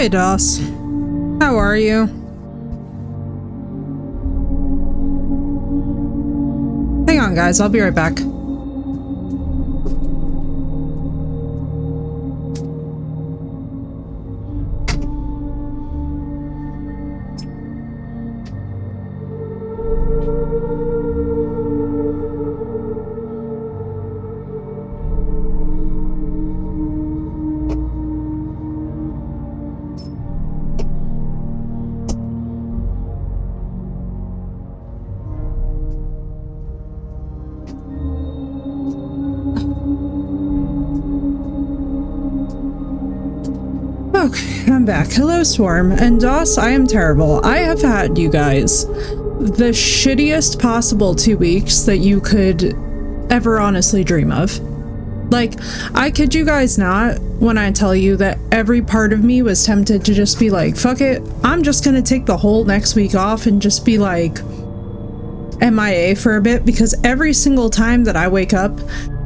Hey, Doss. How are you? Hang on, guys. I'll be right back. Okay, I'm back. Hello, Swarm. And Doss, I am terrible. I have had, you guys, the shittiest possible 2 weeks that you could ever honestly dream of. Like, I kid you guys not when I tell you that every part of me was tempted to just be like, fuck it, I'm just gonna take the whole next week off and just be like MIA for a bit, because every single time that I wake up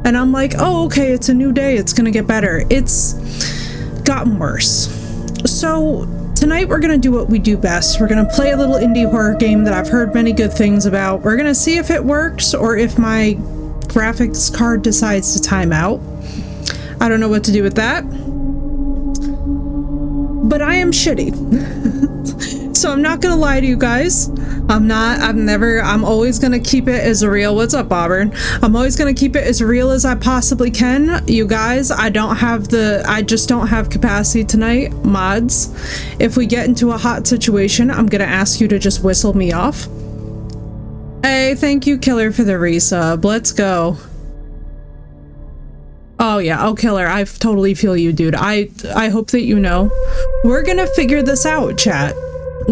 and I'm like, oh, okay, it's a new day, it's gonna get better, it's gotten worse. So tonight we're gonna do what we do best. We're gonna play a little indie horror game that I've heard many good things about. We're gonna see if it works or if my graphics card decides to time out. I don't know what to do with that, but I am shitty. So I'm not gonna lie to you guys. I'm always gonna keep it as real. What's up, Auburn? I'm always gonna keep it as real as I possibly can. You guys, I just don't have capacity tonight. Mods, if we get into a hot situation, I'm gonna ask you to just whistle me off. Hey, thank you, Killer, for the resub. Let's go. Oh yeah, oh Killer, I totally feel you, dude. I hope that you know. We're gonna figure this out, chat.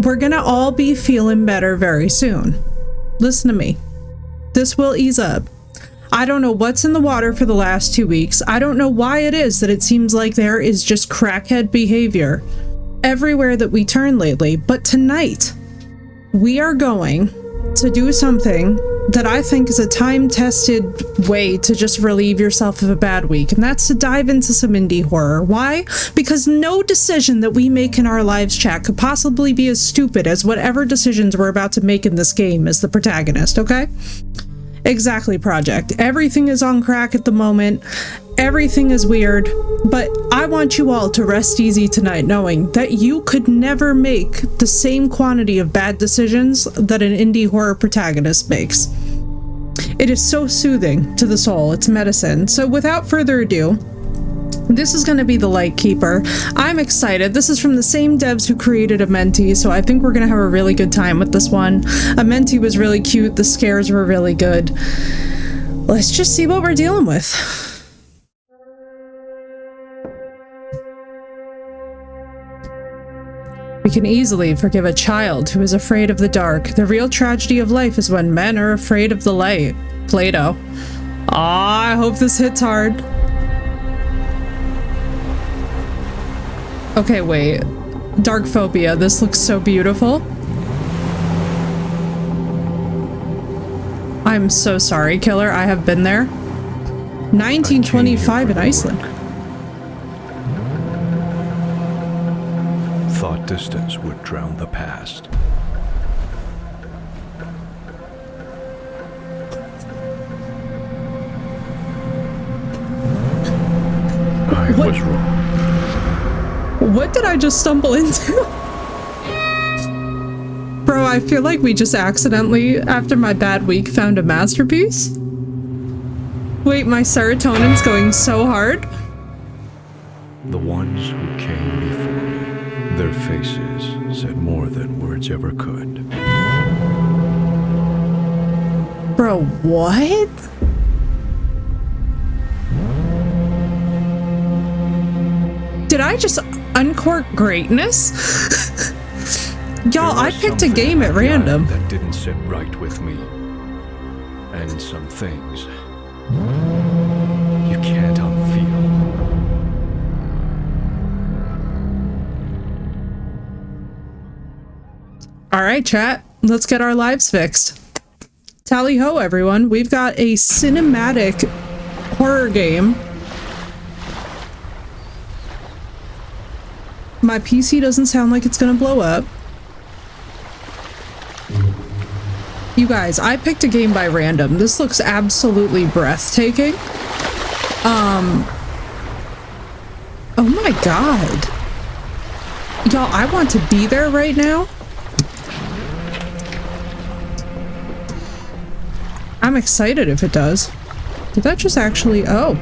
We're gonna all be feeling better very soon. Listen to me. This will ease up. I don't know what's in the water for the last 2 weeks. I don't know why it is that it seems like there is just crackhead behavior everywhere that we turn lately, but tonight we are going to do something that I think is a time-tested way to just relieve yourself of a bad week, and that's to dive into some indie horror. Why? Because no decision that we make in our lives, chat, could possibly be as stupid as whatever decisions we're about to make in this game as the protagonist, okay? Exactly, Project. Everything is on crack at the moment. Everything is weird, but I want you all to rest easy tonight knowing that you could never make the same quantity of bad decisions that an indie horror protagonist makes. It is so soothing to the soul. It's medicine. So without further ado, this is going to be the Lightkeeper. I'm excited. This is from the same devs who created Amenti, so I think we're going to have a really good time with this one. Amenti was really cute. The scares were really good. Let's just see what we're dealing with. We can easily forgive a child who is afraid of the dark. The real tragedy of life is when men are afraid of the light. Plato. Aw, I hope this hits hard. Okay, wait. Dark phobia. This looks so beautiful. I'm so sorry, Killer. I have been there. 1925 in Iceland. Thought distance would drown the past. I was wrong. What did I just stumble into? Bro, I feel like we just accidentally, after my bad week, found a masterpiece. Wait, my serotonin's going so hard. The ones who came before me, their faces said more than words ever could. Bro, what? Did I just uncork greatness? Y'all, I picked a game at random. That didn't sit right with me. And some things you can't unfeel. All right, chat. Let's get our lives fixed. Tally ho, everyone. We've got a cinematic horror game. My PC doesn't sound like it's gonna blow up. You guys, I picked a game by random. This looks absolutely breathtaking. Oh my god. Y'all, I want to be there right now. I'm excited if it does. Did that just actually... Oh.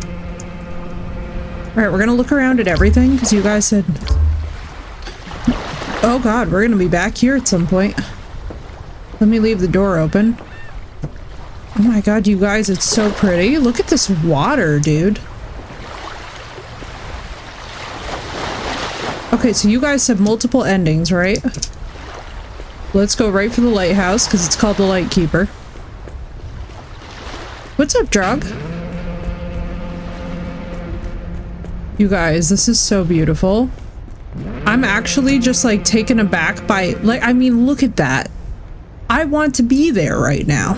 Alright, we're gonna look around at everything, because you guys said... Oh god, we're gonna be back here at some point. Let me leave the door open. Oh my god, you guys, it's so pretty. Look at this water, dude. Okay, so you guys have multiple endings, right? Let's go right for the lighthouse, because it's called the Lightkeeper. What's up, Drog? You guys, this is so beautiful. I'm actually just like taken aback by, like, I mean, look at that. I want to be there right now.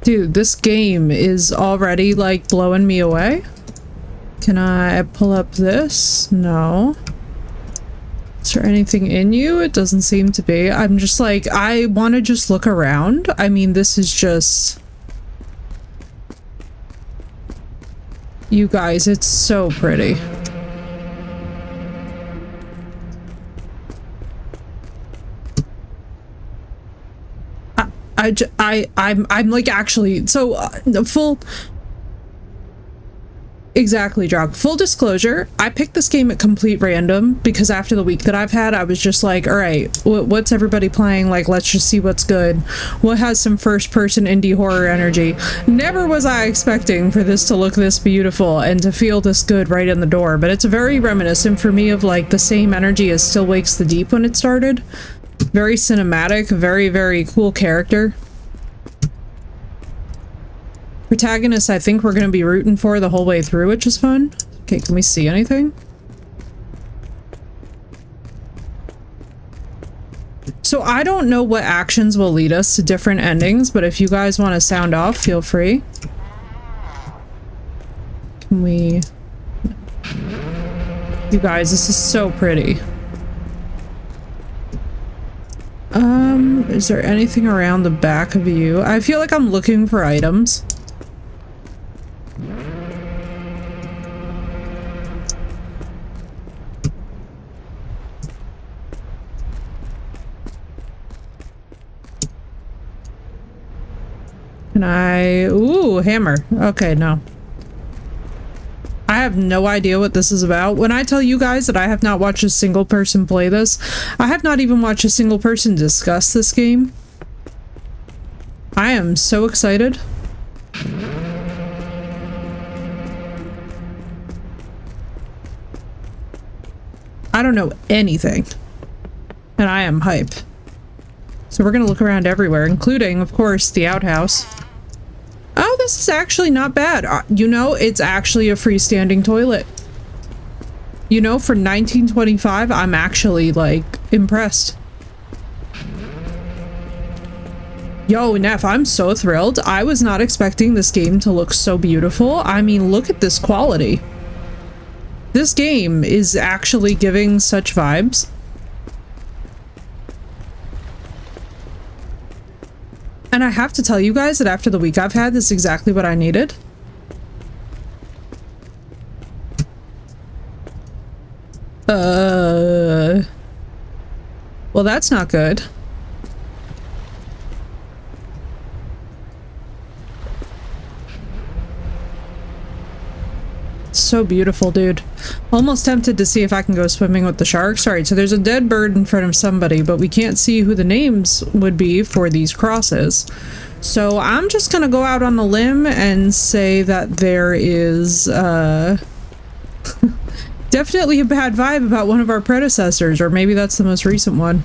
Dude, this game is already like blowing me away. Can I pull up this? No. Is there anything in you? It doesn't seem to be. I'm just like, I want to just look around. I mean, this is just... You guys, it's so pretty. I'm like actually, so full... Exactly, Drog. Full disclosure, I picked this game at complete random because after the week that I've had, I was just like, all right, what's everybody playing? Like, let's just see what's good. What has some first-person indie horror energy? Never was I expecting for this to look this beautiful and to feel this good right in the door, but it's very reminiscent for me of like the same energy as Still Wakes the Deep when it started. Very cinematic, very, very cool character. Protagonist, I think we're going to be rooting for the whole way through, which is fun. Okay, can we see anything? So I don't know what actions will lead us to different endings, but if you guys want to sound off, feel free. Can we... You guys, this is so pretty. Is there anything around the back of you? I feel like I'm looking for items. Can I... Ooh, hammer. Okay, no. I have no idea what this is about. When I tell you guys that I have not watched a single person play this, I have not even watched a single person discuss this game. I am so excited. I don't know anything. And I am hype. So we're gonna look around everywhere, including, of course, the outhouse. Oh, this is actually not bad. You know, it's actually a freestanding toilet. You know, for 1925, I'm actually, like, impressed. Yo, Neff, I'm so thrilled. I was not expecting this game to look so beautiful. I mean, look at this quality. This game is actually giving such vibes. And I have to tell you guys that after the week I've had, this is exactly what I needed. Well, that's not good. So beautiful, dude. Almost tempted to see if I can go swimming with the sharks. Alright, so there's a dead bird in front of somebody, but we can't see who the names would be for these crosses. So I'm just gonna go out on a limb and say that there is, definitely a bad vibe about one of our predecessors, or maybe that's the most recent one.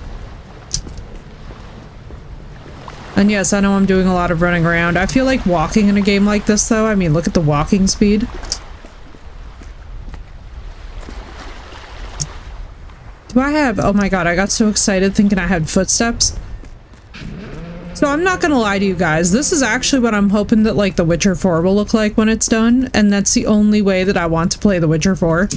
And yes, I know I'm doing a lot of running around. I feel like walking in a game like this, though. I mean, look at the walking speed. Do I have... Oh my god, I got so excited thinking I had footsteps. So I'm not gonna lie to you guys, this is actually what I'm hoping that like The Witcher 4 will look like when it's done, and that's the only way that I want to play The Witcher 4.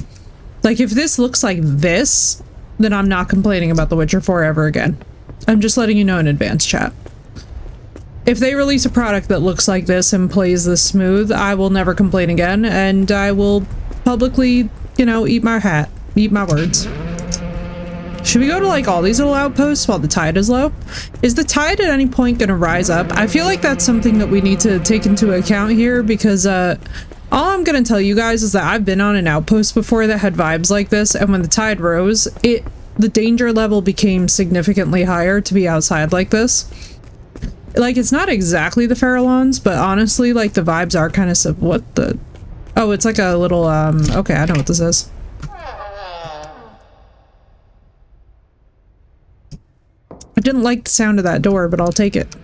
Like if this looks like this, then I'm not complaining about The Witcher 4 ever again. I'm just letting you know in advance, chat. If they release a product that looks like this and plays this smooth, I will never complain again, and I will publicly, you know, eat my hat, eat my words. Should we go to like all these little outposts while the tide is low? Is the tide at any point gonna rise up? I feel like that's something that we need to take into account here because all I'm gonna tell you guys is that I've been on an outpost before that had vibes like this, and when the tide rose, the danger level became significantly higher to be outside like this. Like, it's not exactly the Farallons, but honestly, like, the vibes are kind of what the... Oh, it's like a little, okay, I know what this is. I didn't like the sound of that door, but I'll take it.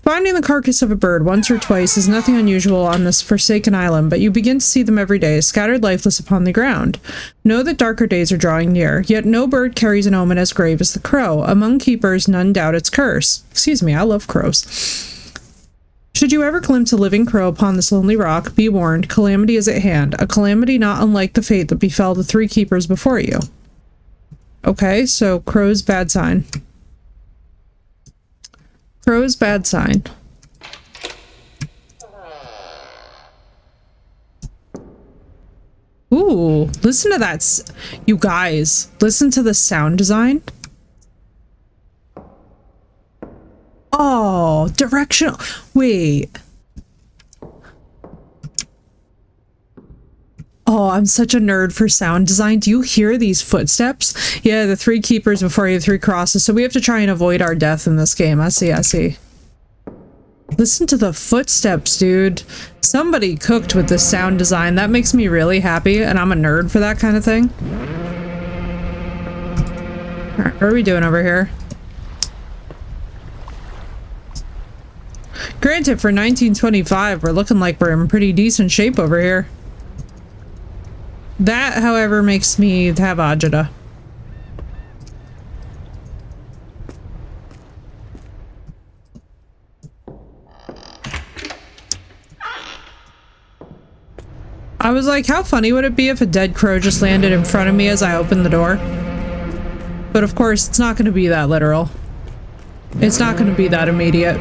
Finding the carcass of a bird once or twice is nothing unusual on this forsaken island, but you begin to see them every day, scattered lifeless upon the ground. Know that darker days are drawing near, yet no bird carries an omen as grave as the crow. Among keepers, none doubt its curse. Excuse me, I love crows. Should you ever glimpse a living crow upon this lonely rock, be warned, calamity is at hand, a calamity not unlike the fate that befell the 3 keepers before you. Okay, so crow's bad sign. Crow's bad sign. Ooh, listen to that. You guys, listen to the sound design. Oh, directional. Wait. Oh, I'm such a nerd for sound design. Do you hear these footsteps? Yeah, the 3 keepers before you, 3 crosses. So we have to try and avoid our death in this game. I see, I see. Listen to the footsteps, dude. Somebody cooked with this sound design. That makes me really happy, and I'm a nerd for that kind of thing. Alright, what are we doing over here? Granted, for 1925, we're looking like we're in pretty decent shape over here. That, however, makes me have agita. I was like, how funny would it be if a dead crow just landed in front of me as I opened the door? But of course, it's not going to be that literal. It's not going to be that immediate.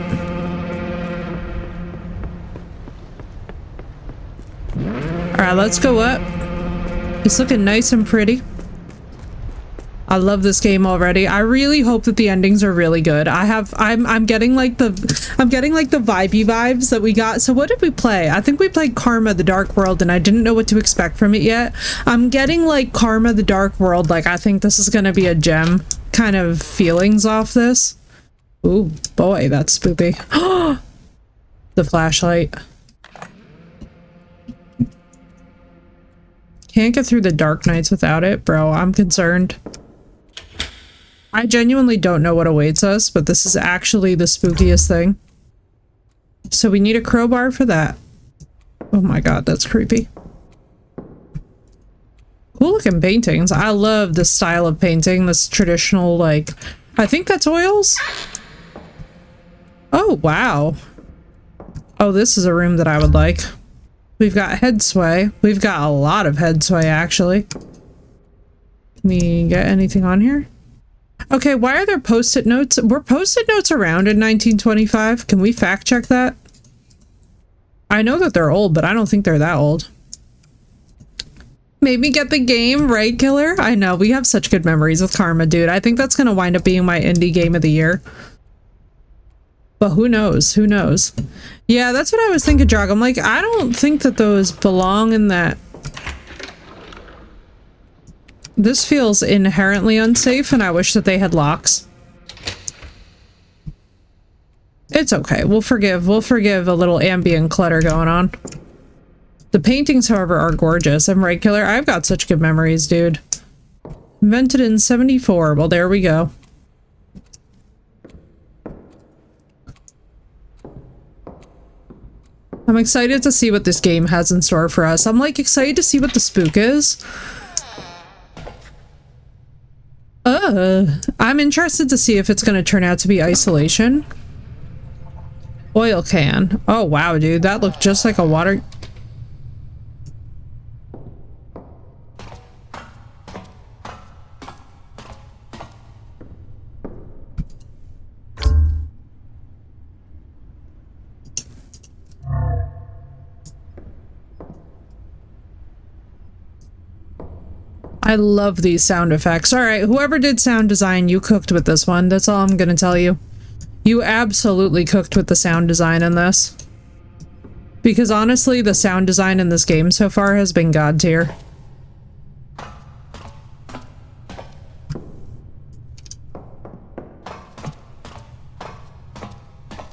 Alright, let's go up. It's looking nice and pretty. I love this game already. I really hope that the endings are really good. I'm getting like the vibey vibes that we got. So what did we play? I think we played Karma the Dark World, and I didn't know what to expect from it yet. I'm getting like Karma the Dark World, like I think this is gonna be a gem kind of feelings off this. Ooh, boy, that's spoopy. The flashlight. Can't get through the dark nights without it, bro. I'm concerned. I genuinely don't know what awaits us, but this is actually the spookiest thing. So we need a crowbar for that. Oh my god, that's creepy. Cool looking paintings. I love this style of painting, this traditional, like, I think that's oils? Oh, wow. Oh, this is a room that I would like. We've got head sway. We've got a lot of head sway, actually. Can we get anything on here? Okay, why are there post-it notes? Were post-it notes around in 1925? Can we fact check that? I know that they're old, but I don't think they're that old. Made me get the game, right, Killer? I know, we have such good memories with Karma, dude. I think that's gonna wind up being my indie game of the year. But who knows? Who knows? Yeah, that's what I was thinking, Drog. I'm like, I don't think that those belong in that. This feels inherently unsafe, and I wish that they had locks. It's okay. We'll forgive a little ambient clutter going on. The paintings, however, are gorgeous. I'm right, Killer. I've got such good memories, dude. Invented in 74. Well, there we go. I'm excited to see what this game has in store for us. I'm like excited to see what the spook is. I'm interested to see if it's going to turn out to be isolation. Oil can. Oh, wow, dude. That looked just like a water... I love these sound effects. All right, whoever did sound design, you cooked with this one. That's all I'm gonna tell you. You absolutely cooked with the sound design in this. Because honestly, the sound design in this game so far has been god tier.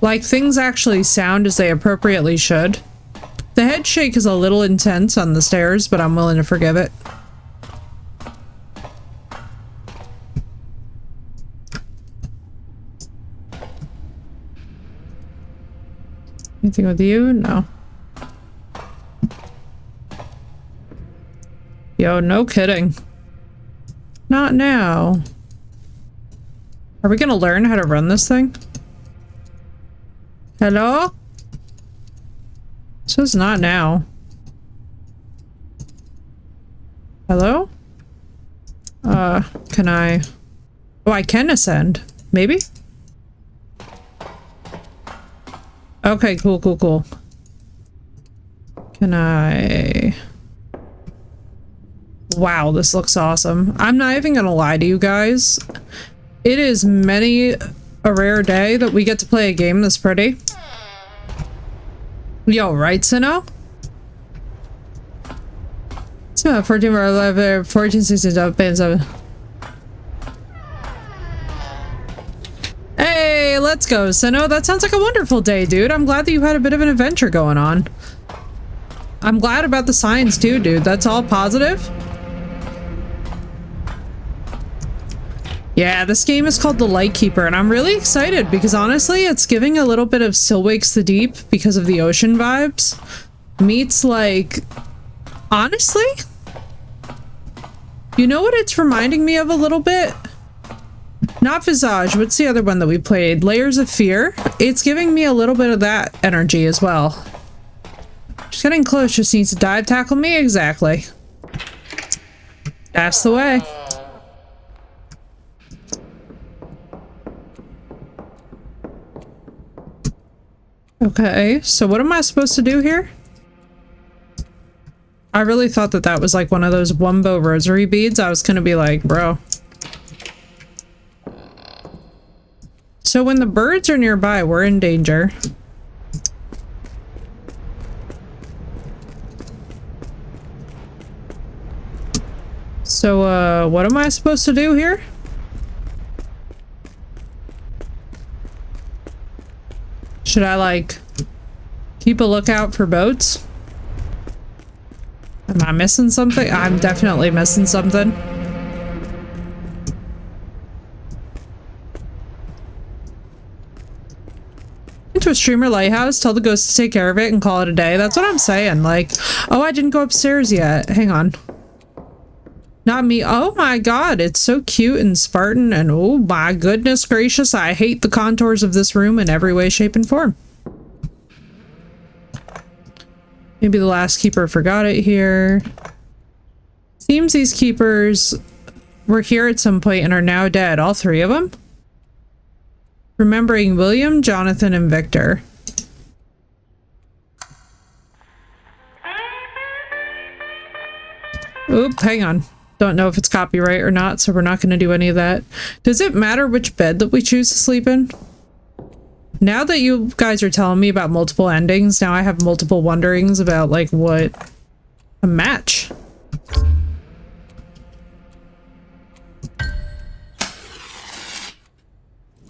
Like, things actually sound as they appropriately should. The head shake is a little intense on the stairs, but I'm willing to forgive it. Anything with you? No. Yo, no kidding. Not now. Are we gonna learn how to run this thing? Hello? It says not now. Hello? Can I... Oh, I can ascend. Maybe? Okay, cool, cool, cool. Can I... Wow, this looks awesome. I'm not even gonna lie to you guys. It is many a rare day that we get to play a game this pretty. Yo, right, Sino? It's about 14 or 11, 14, 16, 7. Hey, let's go, Sino. That sounds like a wonderful day, dude. I'm glad that you had a bit of an adventure going on. I'm glad about the signs too, dude. That's all positive. Yeah, this game is called the Lightkeeper, and I'm really excited because honestly, it's giving a little bit of Still Wakes the Deep because of the ocean vibes. Meets like... Honestly? You know what it's reminding me of a little bit? Not Visage, what's the other one that we played? Layers of Fear? It's giving me a little bit of that energy as well. Just getting close, just needs to dive tackle me? Exactly. That's the way. Okay, so what am I supposed to do here? I really thought that that was like one of those Wumbo rosary beads. I was gonna be like, bro. So when the birds are nearby, we're in danger. So, what am I supposed to do here? Should I, like, keep a lookout for boats? Am I missing something? I'm definitely missing something. Into a streamer lighthouse, tell the ghost to take care of it and call it a day. That's what I'm saying. Like, oh, I didn't go upstairs yet. Hang on. Not me. Oh my god, it's so cute and Spartan, and oh my goodness gracious, I hate the contours of this room in every way, shape, and form. Maybe the last keeper forgot it here. Seems these keepers were here at some point and are now dead. All three of them? Remembering William, Jonathan, and Victor. Oop, hang on. Don't know if it's copyright or not, so we're not going to do any of that. Does it matter which bed that we choose to sleep in? Now that you guys are telling me about multiple endings, now I have multiple wonderings about, like, what a match.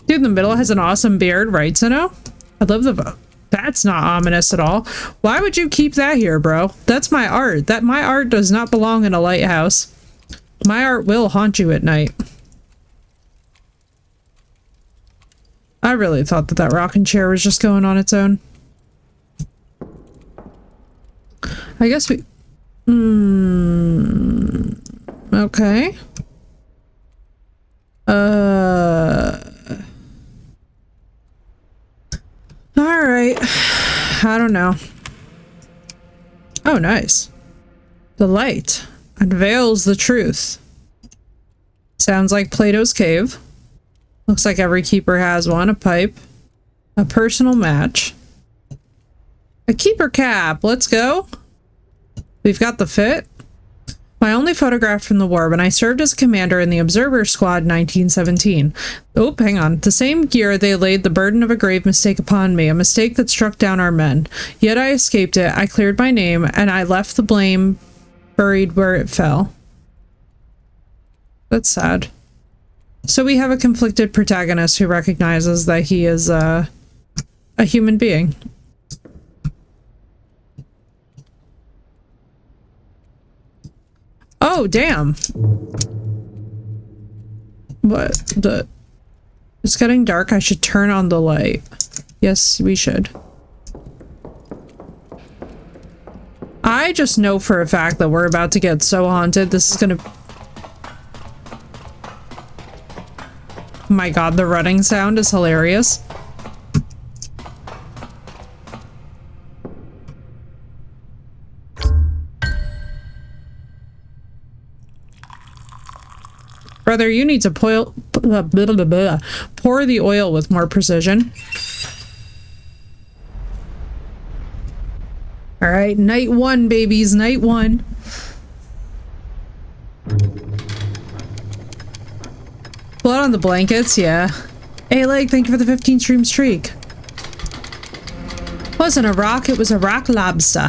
Dude in the middle has an awesome beard, right, Sino? I love the... That's not ominous at all. Why would you keep that here, bro? That's my art. My art does not belong in a lighthouse. My art will haunt you at night. I really thought that that rocking chair was just going on its own. I guess we... Okay. Alright. I don't know. Oh, nice. The light unveils the truth. Sounds like Plato's cave. Looks like every keeper has one. A pipe. A personal match. A keeper cap. Let's go. We've got the fit. My only photograph from the war when I served as commander in the Observer Squad in 1917. Oh, hang on. The same year they laid the burden of a grave mistake upon me, a mistake that struck down our men. Yet I escaped it, I cleared my name, and I left the blame buried where it fell. That's sad. So we have a conflicted protagonist who recognizes that he is a human being. Oh, damn. What? It's getting dark. I should turn on the light. Yes, we should. I just know for a fact that we're about to get so haunted. This is gonna... Oh my god, the running sound is hilarious. Brother, you need to pour the oil with more precision. Alright, night one, babies, night one. Blood on the blankets, yeah. Hey, Leg, thank you for the 15 stream streak. Wasn't a rock, it was a rock lobster.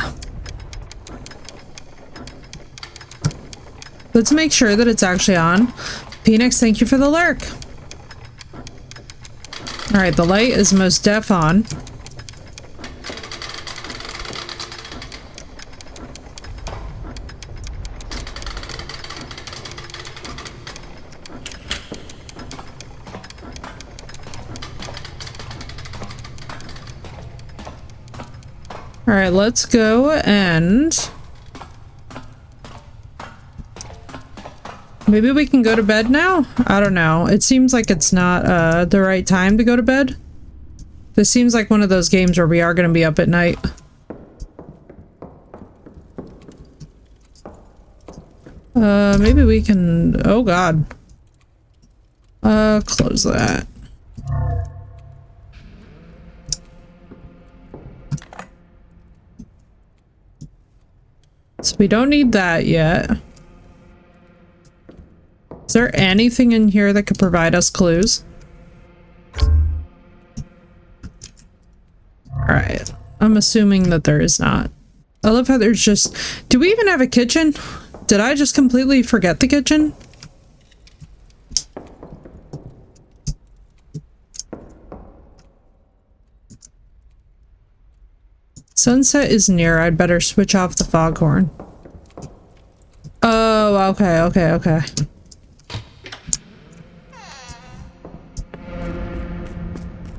Let's make sure that it's actually on. Phoenix, thank you for the lurk. Alright, the light is most def on. Alright, let's go and... Maybe we can go to bed now? I don't know. It seems like it's not the right time to go to bed. This seems like one of those games where we are going to be up at night. Maybe we can... Oh god. Close that. So we don't need that yet. Is there anything in here that could provide us clues? Alright. I'm assuming that there is not. I love how there's just... Do we even have a kitchen? Did I just completely forget the kitchen? Sunset is near. I'd better switch off the foghorn. Oh, okay, okay, okay.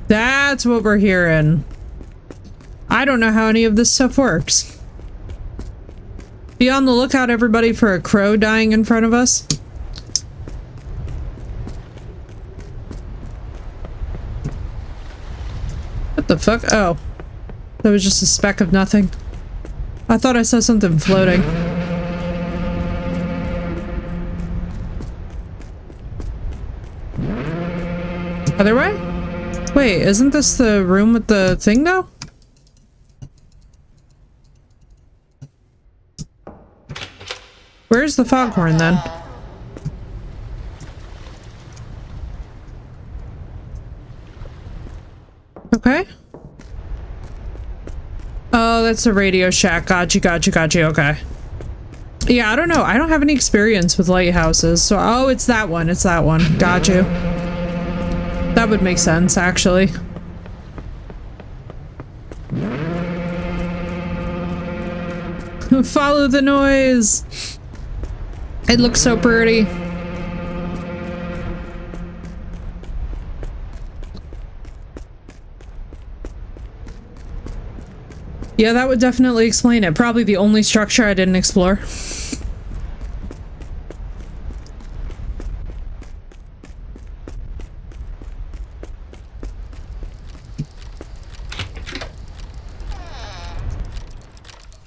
That's what we're hearing. I don't know how any of this stuff works. Be on the lookout, everybody, for a crow dying in front of us. What the fuck? Oh. That was just a speck of nothing. I thought I saw something floating. Other way? Wait, isn't this the room with the thing, though? Where's the foghorn, then? Okay. Oh, that's a Radio Shack. Gotcha, gotcha, gotcha. Okay. Yeah, I don't know. I don't have any experience with lighthouses, so... Oh, it's that one. It's that one. Got you. That would make sense, actually. Follow the noise! It looks so pretty. Yeah, that would definitely explain it. Probably the only structure I didn't explore. I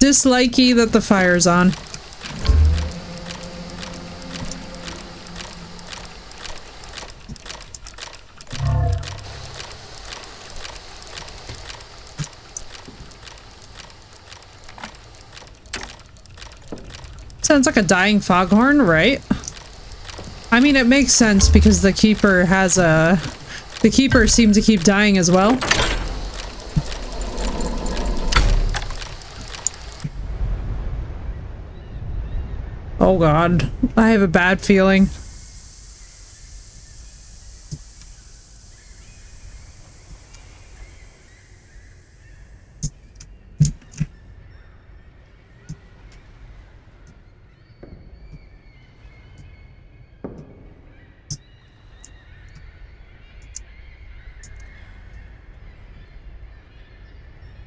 Dislikey that the fire's on. Sounds like a dying foghorn, right? I mean, it makes sense because the keeper has a... The keepers seem to keep dying as well. Oh god, I have a bad feeling.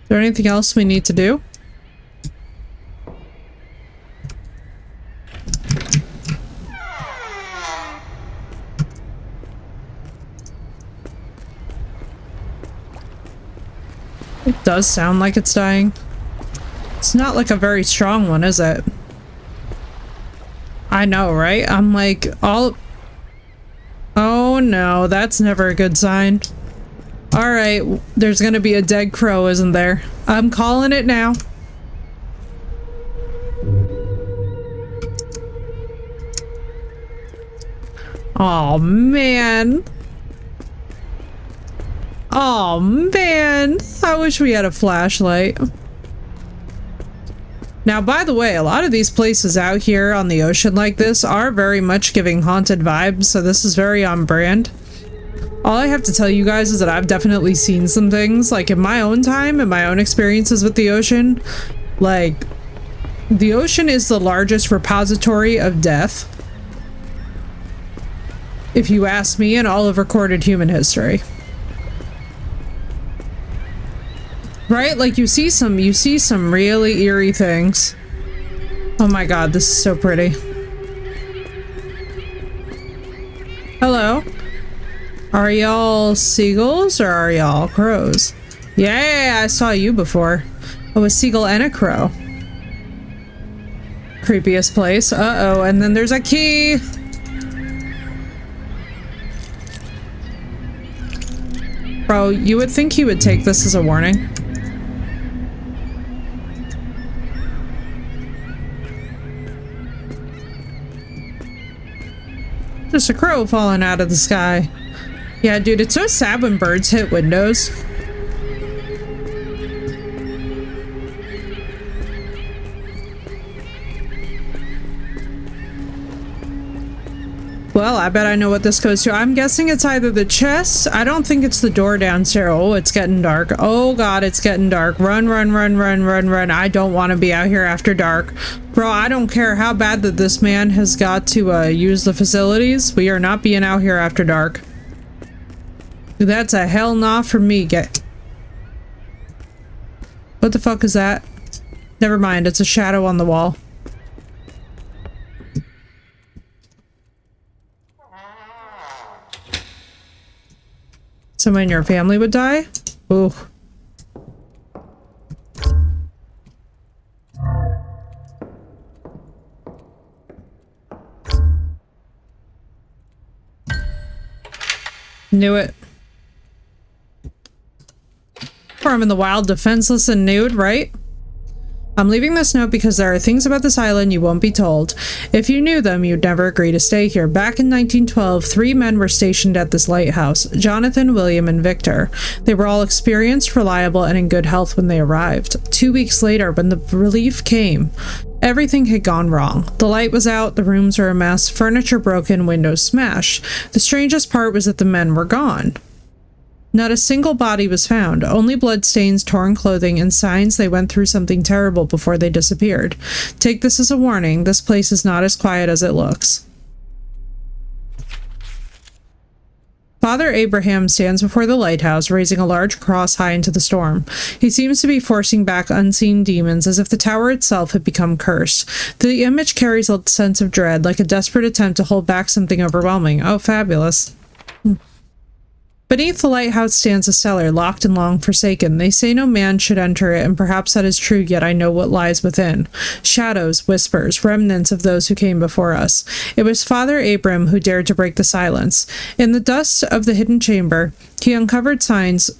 Is there anything else we need to do? It does sound like it's dying. It's not like a very strong one, is it? I know, right? I'm like, all... Oh no, that's never a good sign. Alright, there's gonna be a dead crow, isn't there? I'm calling it now. Oh man. Oh man. I wish we had a flashlight. Now, by the way, a lot of these places out here on the ocean like this are very much giving haunted vibes, so this is very on brand. All I have to tell you guys is that I've definitely seen some things, like in my own time, in my own experiences with the ocean. Like, the ocean is the largest repository of death, if you ask me, in all of recorded human history. Right? Like, you see some really eerie things. Oh my god, this is so pretty. Hello? Are y'all seagulls or are y'all crows? Yeah, I saw you before. Oh, a seagull and a crow. Creepiest place. Uh-oh, and then there's a key! Bro, you would think he would take this as a warning. Just a crow falling out of the sky. Yeah, dude, it's so sad when birds hit windows. Well, I bet I know what this goes to. I'm guessing it's either the chest. I don't think it's the door downstairs. Oh, it's getting dark. Oh god, it's getting dark. Run, run, run, run, run, run. I don't want to be out here after dark. Bro, I don't care how bad that this man has got to use the facilities. We are not being out here after dark. That's a hell nah for me. What the fuck is that? Never mind, it's a shadow on the wall. Someone in your family would die? Ooh. Knew it. Farm in the wild, defenseless and nude, right? I'm leaving this note because there are things about this island you won't be told. If you knew them, you'd never agree to stay here. Back in 1912, 3 men were stationed at this lighthouse: Jonathan, William, and Victor. They were all experienced, reliable, and in good health when they arrived. 2 weeks later, when the relief came, everything had gone wrong. The light was out, the rooms were a mess, furniture broken, windows smashed. The strangest part was that the men were gone. Not a single body was found, only bloodstains, torn clothing, and signs they went through something terrible before they disappeared. Take this as a warning, this place is not as quiet as it looks. Father Abraham stands before the lighthouse, raising a large cross high into the storm. He seems to be forcing back unseen demons, as if the tower itself had become cursed. The image carries a sense of dread, like a desperate attempt to hold back something overwhelming. Oh, fabulous. Beneath the lighthouse stands a cellar, locked and long forsaken. They say no man should enter it, and perhaps that is true, yet I know what lies within. Shadows, whispers, remnants of those who came before us. It was Father Abram who dared to break the silence. In the dust of the hidden chamber, he uncovered signs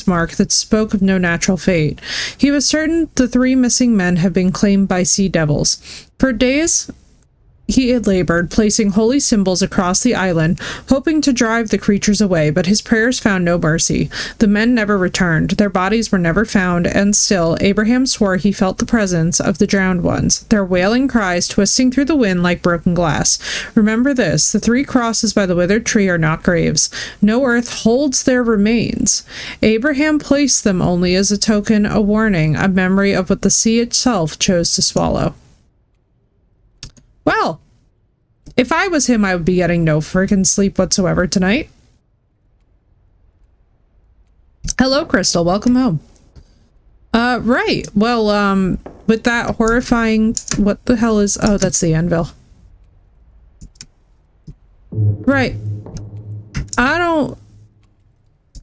marked that spoke of no natural fate. He was certain the 3 missing men had been claimed by sea devils. For days, he had labored, placing holy symbols across the island, hoping to drive the creatures away, but his prayers found no mercy. The men never returned, their bodies were never found, and still, Abraham swore he felt the presence of the drowned ones, their wailing cries twisting through the wind like broken glass. Remember this, the 3 crosses by the withered tree are not graves. No earth holds their remains. Abraham placed them only as a token, a warning, a memory of what the sea itself chose to swallow. Well, if I was him, I would be getting no freaking sleep whatsoever tonight. Hello, Crystal. Welcome home. Right. Well, with that horrifying... What the hell is... Oh, that's the anvil. Right. I don't...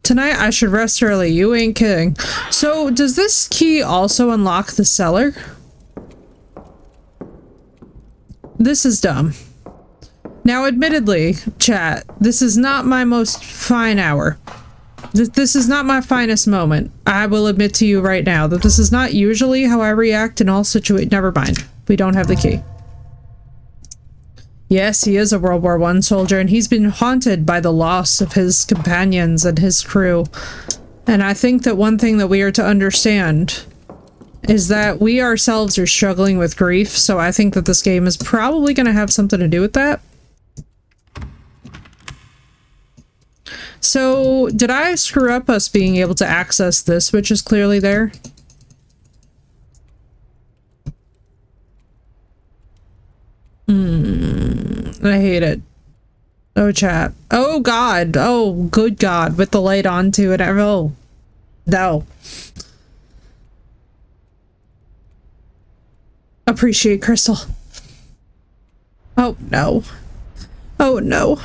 Tonight, I should rest early. You ain't kidding. So, does this key also unlock the cellar? This is dumb. Now, admittedly, chat, this is not my most fine hour. This is not my finest moment. I will admit to you right now that this is not usually how I react in all situations. Never mind. We don't have the key. Yes, he is a World War I soldier, and he's been haunted by the loss of his companions and his crew. And I think that one thing that we are to understand is that we ourselves are struggling with grief, so I think that this game is probably going to have something to do with that. So, did I screw up us being able to access this, which is clearly there? I hate it. Oh, chat. Oh, God. Oh, good God. With the light on, too, and oh. No. Appreciate Crystal. Oh no. Oh no.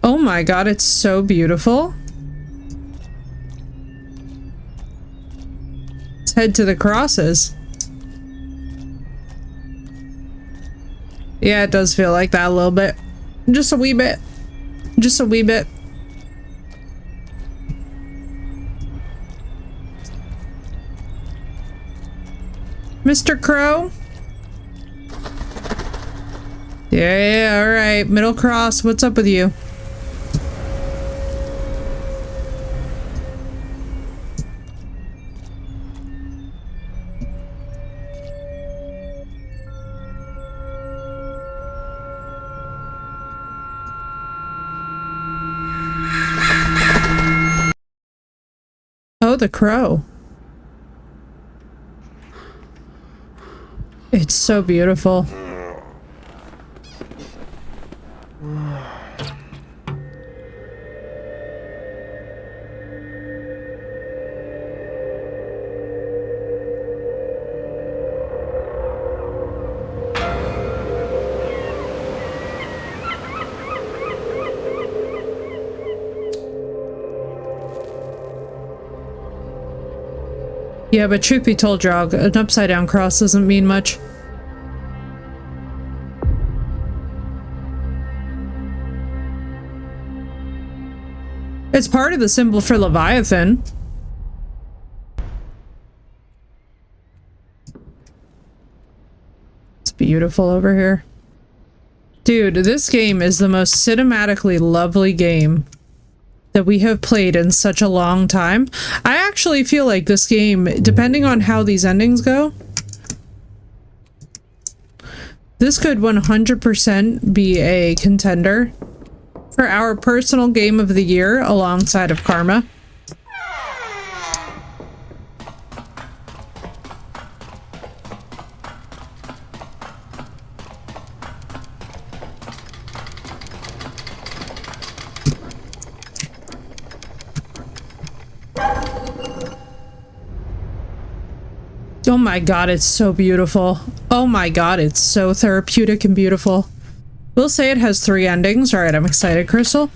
Oh my God, it's so beautiful. Let's head to the crosses. Yeah, it does feel like that a little bit. Just a wee bit. Just a wee bit. Mr. Crow? Yeah, alright. Middle cross, what's up with you? Oh, the crow. It's so beautiful. Yeah, but truth be told, Drog, an upside down cross doesn't mean much. It's part of the symbol for Leviathan. It's beautiful over here. Dude, this game is the most cinematically lovely game that we have played in such a long time. I actually feel like this game, depending on how these endings go, this could 100% be a contender for our personal game of the year alongside of Karma. Oh my God, it's so beautiful. Oh my God, it's so therapeutic and beautiful. We'll say it has 3 endings. All right, I'm excited, Crystal.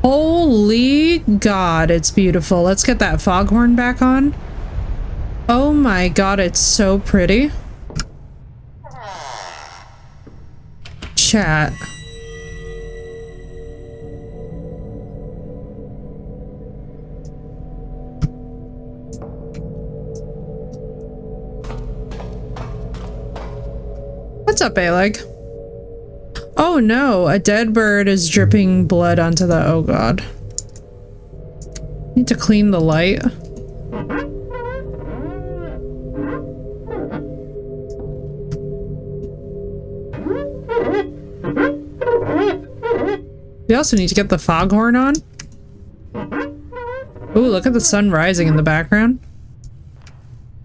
Holy God, it's beautiful. Let's get that foghorn back on. Oh my God, it's so pretty. Chat. What's up, A-Leg? Oh no, a dead bird is dripping blood onto the— oh God. Need to clean the light. We also need to get the foghorn on. Ooh, look at the sun rising in the background.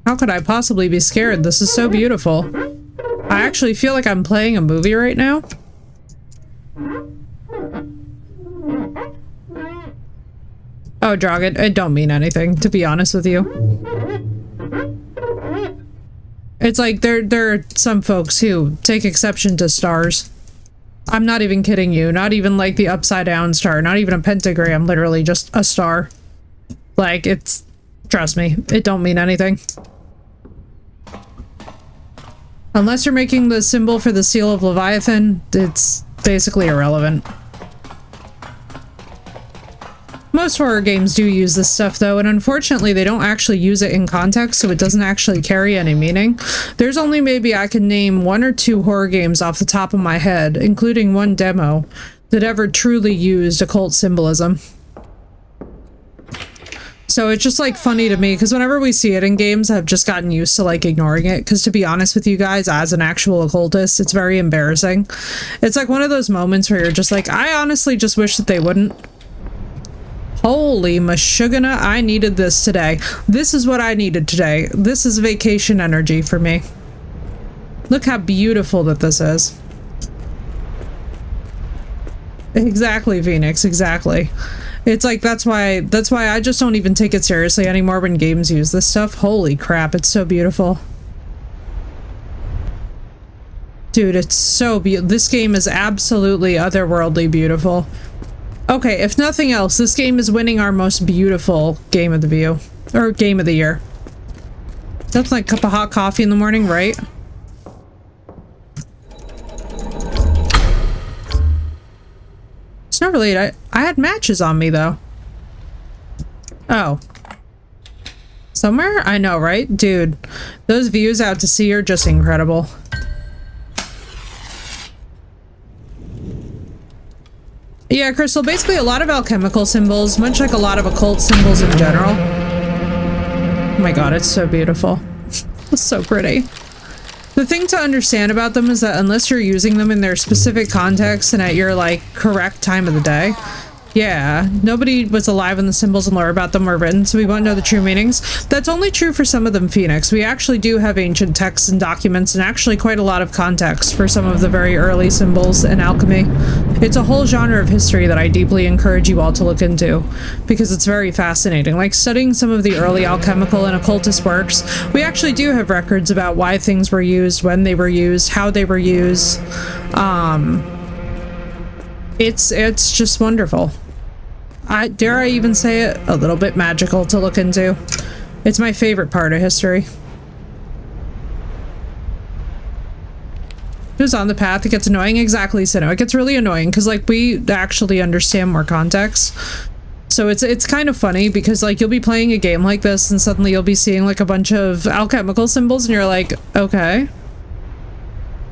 How could I possibly be scared? This is so beautiful. I actually feel like I'm playing a movie right now. Oh, Dragon, it don't mean anything, to be honest with you. It's like there are some folks who take exception to stars. I'm not even kidding you. Not even like the upside down star, not even a pentagram, literally just a star. Like, it's— trust me, it don't mean anything. Unless you're making the symbol for the seal of Leviathan, it's basically irrelevant. Most horror games do use this stuff though, and unfortunately they don't actually use it in context, so it doesn't actually carry any meaning. There's only maybe I can name 1 or 2 horror games off the top of my head, including one demo, that ever truly used occult symbolism. So it's just like funny to me, because whenever we see it in games, I've just gotten used to like ignoring it, because to be honest with you guys, as an actual occultist, it's very embarrassing. It's like one of those moments where you're just like, I honestly just wish that they wouldn't. Holy mashugana, I needed this today. This is what I needed today. This is vacation energy for me. Look how beautiful that this is. Exactly, Phoenix, exactly. It's like, that's why I just don't even take it seriously anymore when games use this stuff. Holy crap, it's so beautiful. Dude, it's so beautiful. This game is absolutely otherworldly beautiful. Okay, if nothing else, this game is winning our most beautiful game of the view. Or game of the year. That's like a cup of hot coffee in the morning, right? It's not really— I had matches on me though. Oh. Somewhere? I know, right? Dude, those views out to sea are just incredible. Yeah, Crystal, basically a lot of alchemical symbols, much like a lot of occult symbols in general. Oh my God, it's so beautiful. It's so pretty. The thing to understand about them is that unless you're using them in their specific context and at your, like, correct time of the day, yeah, nobody was alive when the symbols and lore about them were written, so we won't know the true meanings. That's only true for some of them, Phoenix. We actually do have ancient texts and documents and actually quite a lot of context for some of the very early symbols in alchemy. It's a whole genre of history that I deeply encourage you all to look into, because it's very fascinating. Like studying some of the early alchemical and occultist works, we actually do have records about why things were used, when they were used, how they were used. It's just wonderful. Dare I even say it, a little bit magical to look into. It's my favorite part of history. Who's on the path? It gets annoying. Exactly, Sinnoh. It gets really annoying because like we actually understand more context. So it's kind of funny because like you'll be playing a game like this and suddenly you'll be seeing like a bunch of alchemical symbols and you're like, okay.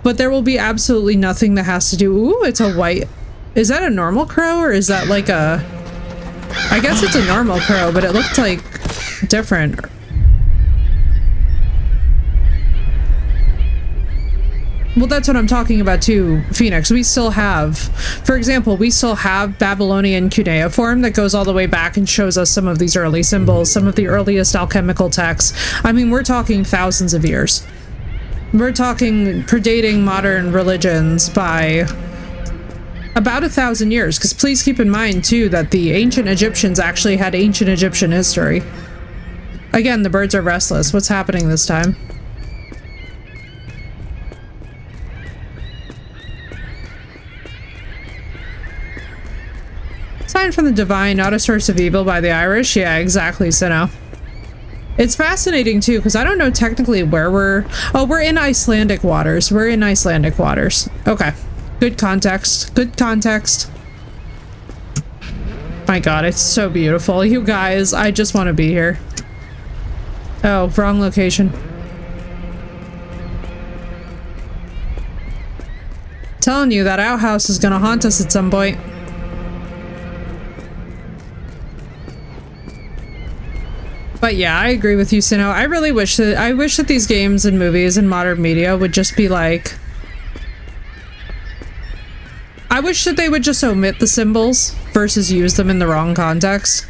But there will be absolutely nothing that has to do— ooh, it's a white— is that a normal crow or is that like a— I guess it's a normal crow, but it looked like different. Well, that's what I'm talking about too, Phoenix. We still have, for example, we still have Babylonian cuneiform that goes all the way back and shows us some of these early symbols, some of the earliest alchemical texts. I mean, we're talking thousands of years. We're talking predating modern religions by about 1,000 years, because please keep in mind too that the ancient Egyptians actually had ancient Egyptian history. Again, the birds are restless. What's happening this time? sign from the divine, not a source of evil by the Irish. Yeah, exactly, Sinnoh. It's fascinating too, because I don't know technically where we're... Oh, we're in Icelandic waters. We're in Icelandic waters. Okay. Good context. Good context. My god, it's so beautiful. You guys, I just want to be here. Oh, wrong location. Telling you, that outhouse is gonna haunt us at some point. But yeah, I agree with you, Sinnoh. I really wish that these games and movies and modern media would just be like... I wish that they would just omit the symbols versus use them in the wrong context.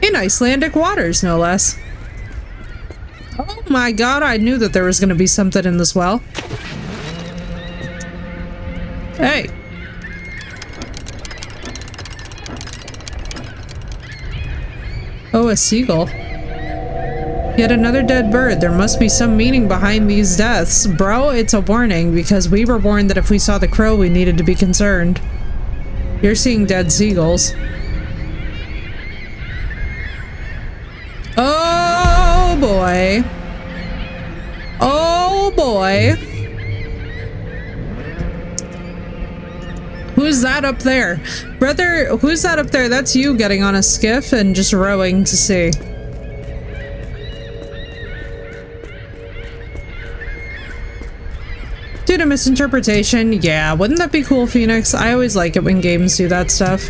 In Icelandic waters, no less. Oh my god, I knew that there was going to be something in this well. Hey. Oh, a seagull. Yet another dead bird. There must be some meaning behind these deaths. Bro, it's a warning, because we were warned that if we saw the crow, we needed to be concerned. You're seeing dead seagulls. Oh boy. Oh boy. Who's that up there? Brother, who's that up there? That's you getting on a skiff and just rowing to sea. Due to misinterpretation, yeah, wouldn't that be cool, Phoenix? I always like it when games do that stuff.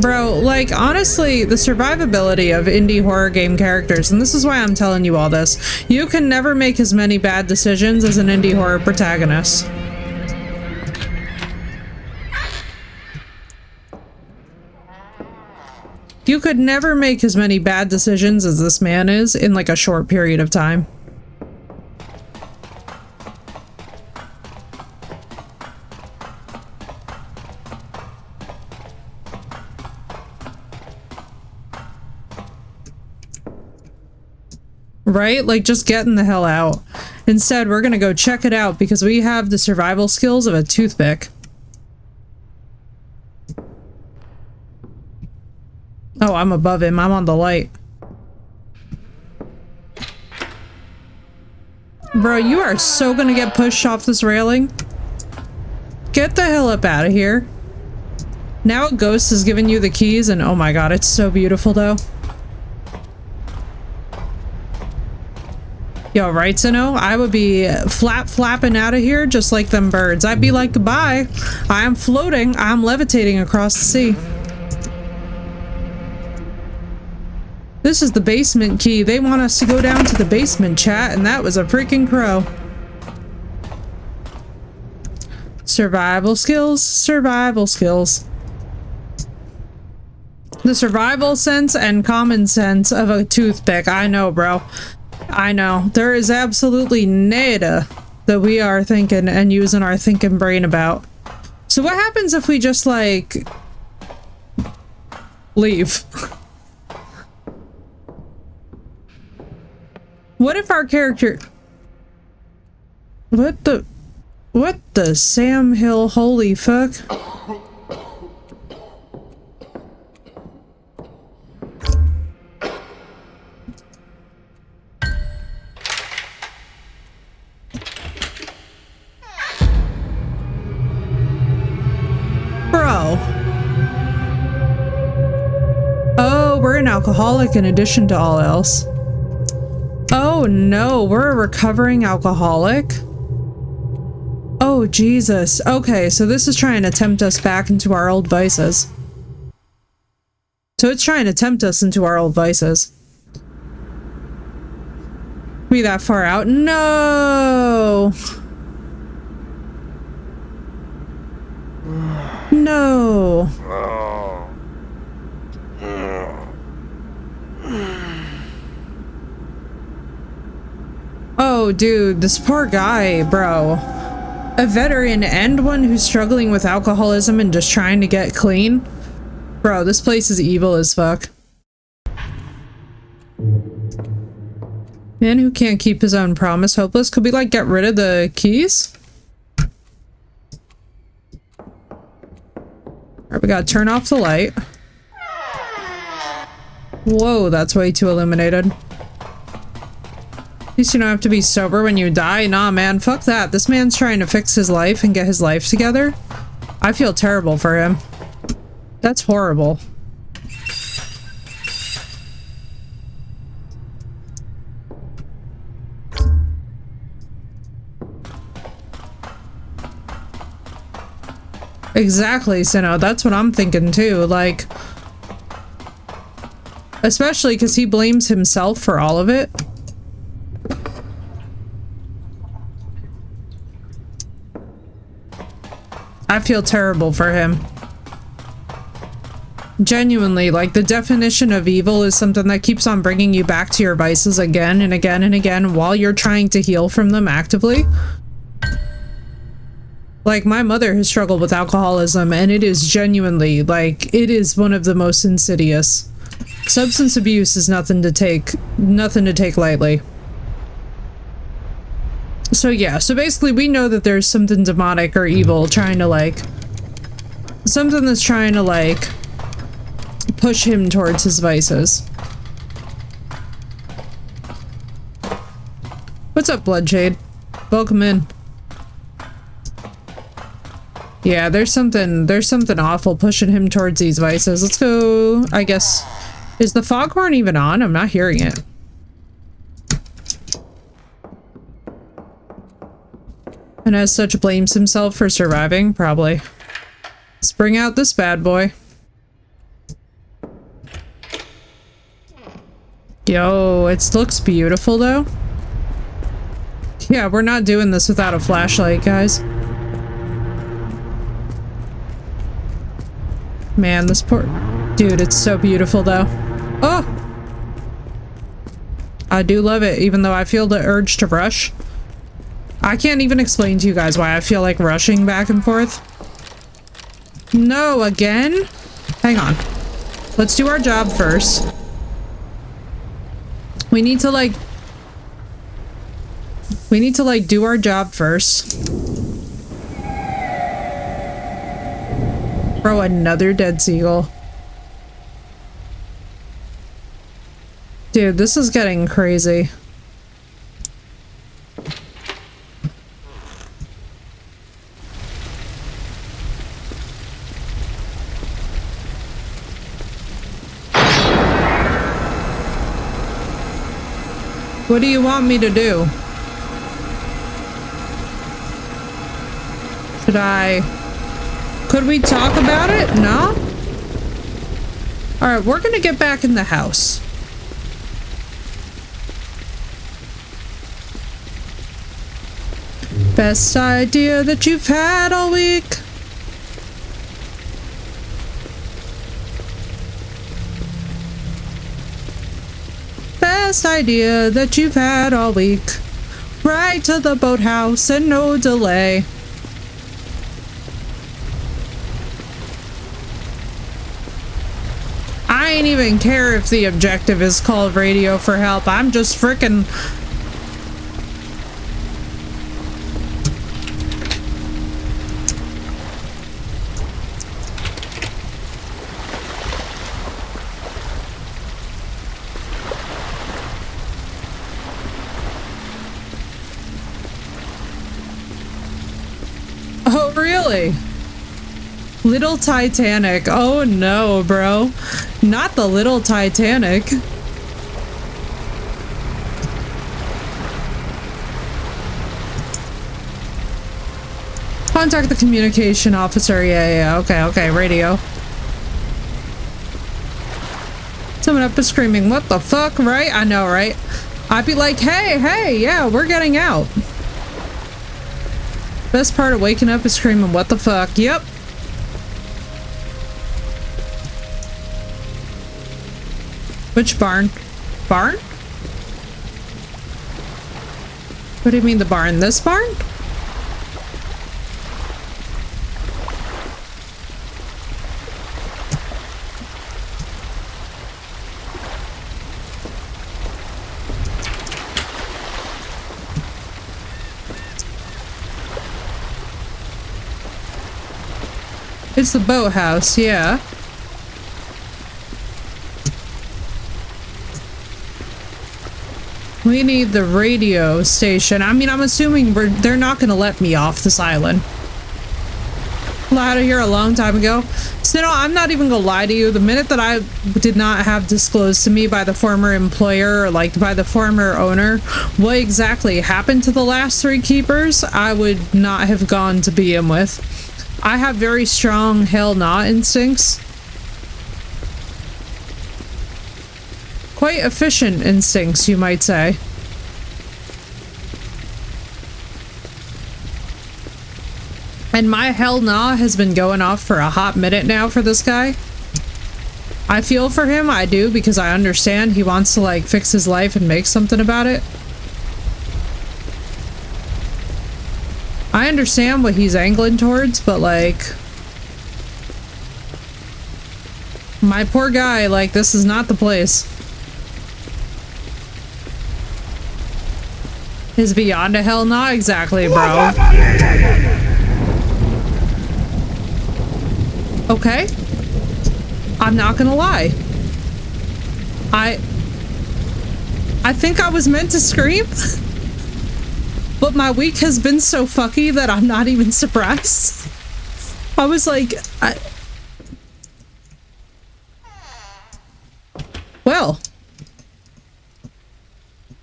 Bro, like, honestly, the survivability of indie horror game characters, and this is why I'm telling you all this, you can never make as many bad decisions as an indie horror protagonist. You could never make as many bad decisions as this man is in, like, a short period of time. Right? Like, just getting the hell out. Instead, we're gonna go check it out because we have the survival skills of a toothpick. Oh, I'm above him. I'm on the light. Bro, you are so gonna get pushed off this railing. Get the hell up out of here. Now a ghost has given you the keys and oh my god, it's so beautiful though. Yo, right, Sinnoh? I would be flapping out of here just like them birds. I'd be like, goodbye. I am floating. I'm levitating across the sea. This is the basement key. They want us to go down to the basement, chat, and that was a freaking crow. Survival skills, survival skills. The survival sense and common sense of a toothpick. I know, bro. I know. There is absolutely nada that we are thinking and using our thinking brain about. So what happens if we just, like, leave? What if our character... What the Sam Hill, holy fuck? Bro. Oh, we're an alcoholic in addition to all else. Oh no, we're a recovering alcoholic? Oh Jesus. Okay, so this is trying to tempt us back into our old vices. So it's trying to tempt us into our old vices. We that far out? No! No! Oh, dude, this poor guy, bro. A veteran and one who's struggling with alcoholism and just trying to get clean. Bro, this place is evil as fuck. Man who can't keep his own promise, hopeless. Could we, like, get rid of the keys? Alright, we gotta turn off the light. Whoa, that's way too illuminated. At least you don't have to be sober when you die. Nah, man, fuck that. This man's trying to fix his life and get his life together. I feel terrible for him. That's horrible. Exactly, Sinnoh. That's what I'm thinking too. Like, especially because he blames himself for all of it. I feel terrible for him. Genuinely, like, the definition of evil is something that keeps on bringing you back to your vices again and again and again while you're trying to heal from them actively. Like, my mother has struggled with alcoholism, and it is genuinely, like, it is one of the most insidious. Substance abuse is nothing to take lightly. So yeah, so basically we know that there's something demonic or evil trying to, like, something that's trying to, like, push him towards his vices. What's up, Bloodshade? Welcome in. Yeah, there's something awful pushing him towards these vices. Let's go, I guess. Is the foghorn even on? I'm not hearing it. And as such blames himself for surviving? Probably. Let's bring out this bad boy. Yo, it looks beautiful though. Yeah, we're not doing this without a flashlight, guys. Man, this poor... Dude, it's so beautiful though. Oh! I do love it, even though I feel the urge to rush. I can't even explain to you guys why I feel like rushing back and forth. No, again? Hang on. Let's do our job first. We need to like do our job first. Bro, another dead seagull. Dude, this is getting crazy. What do you want me to do? Could we talk about it? No? Alright, we're gonna get back in the house. Best idea that you've had all week. Best idea that you've had all week. Right to the boathouse and no delay. I ain't even care if the objective is called radio for help. I'm just frickin'... Oh, really? Little Titanic. Oh no, bro. Not the Little Titanic. Contact the communication officer. Yeah. Okay, radio. Someone up is screaming, what the fuck, right? I know, right? I'd be like, hey, yeah, we're getting out. Best part of waking up is screaming, what the fuck? Yep. Which barn? Barn? What do you mean the barn? This barn? It's the boathouse, yeah. We need the radio station. I mean, I'm assuming they're not gonna let me off this island. Flew out of here a long time ago. So, you know, I'm not even gonna lie to you. The minute that I did not have disclosed to me by the former employer or like by the former owner what exactly happened to the last 3 keepers, I would not have gone to be him with. I have very strong hell nah instincts. Quite efficient instincts, you might say. And my hell nah has been going off for a hot minute now for this guy. I feel for him, I do, because I understand he wants to like fix his life and make something about it. I understand what he's angling towards, but like... my poor guy, like, this is not the place. Is beyond a hell nah? Exactly, bro. Okay. I'm not gonna lie. I think I was meant to scream. But my week has been so fucky that I'm not even surprised. I was like, well,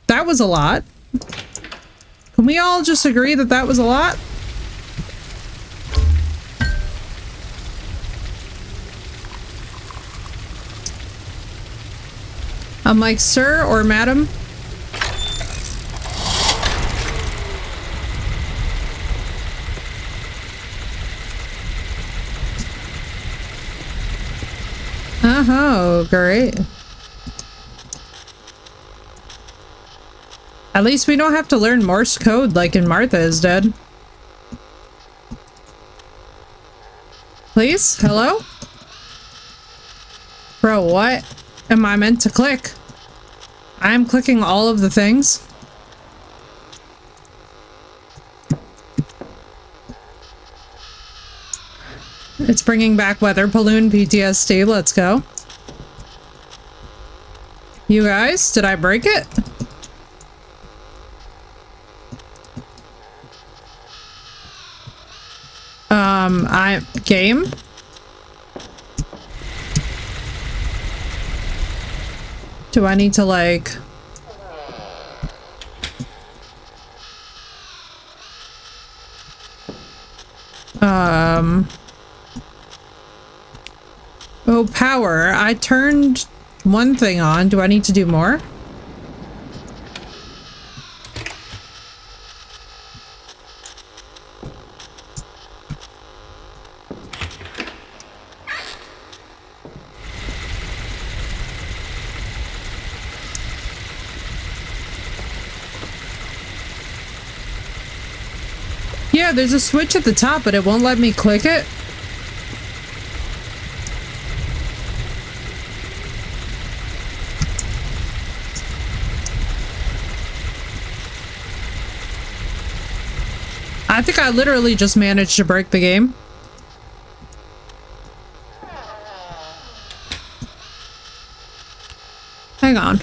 that was a lot. Can we all just agree that that was a lot? I'm like, sir or madam? Oh, great. At least we don't have to learn Morse code like in Martha is dead. Please? Hello? Bro, what am I meant to click? I'm clicking all of the things. It's bringing back weather balloon PTSD. Let's go. You guys, did I break it? Game? Do I need to like... Oh, power. I turned one thing on. Do I need to do more? Yeah, there's a switch at the top, but it won't let me click it. I think I literally just managed to break the game. Hang on.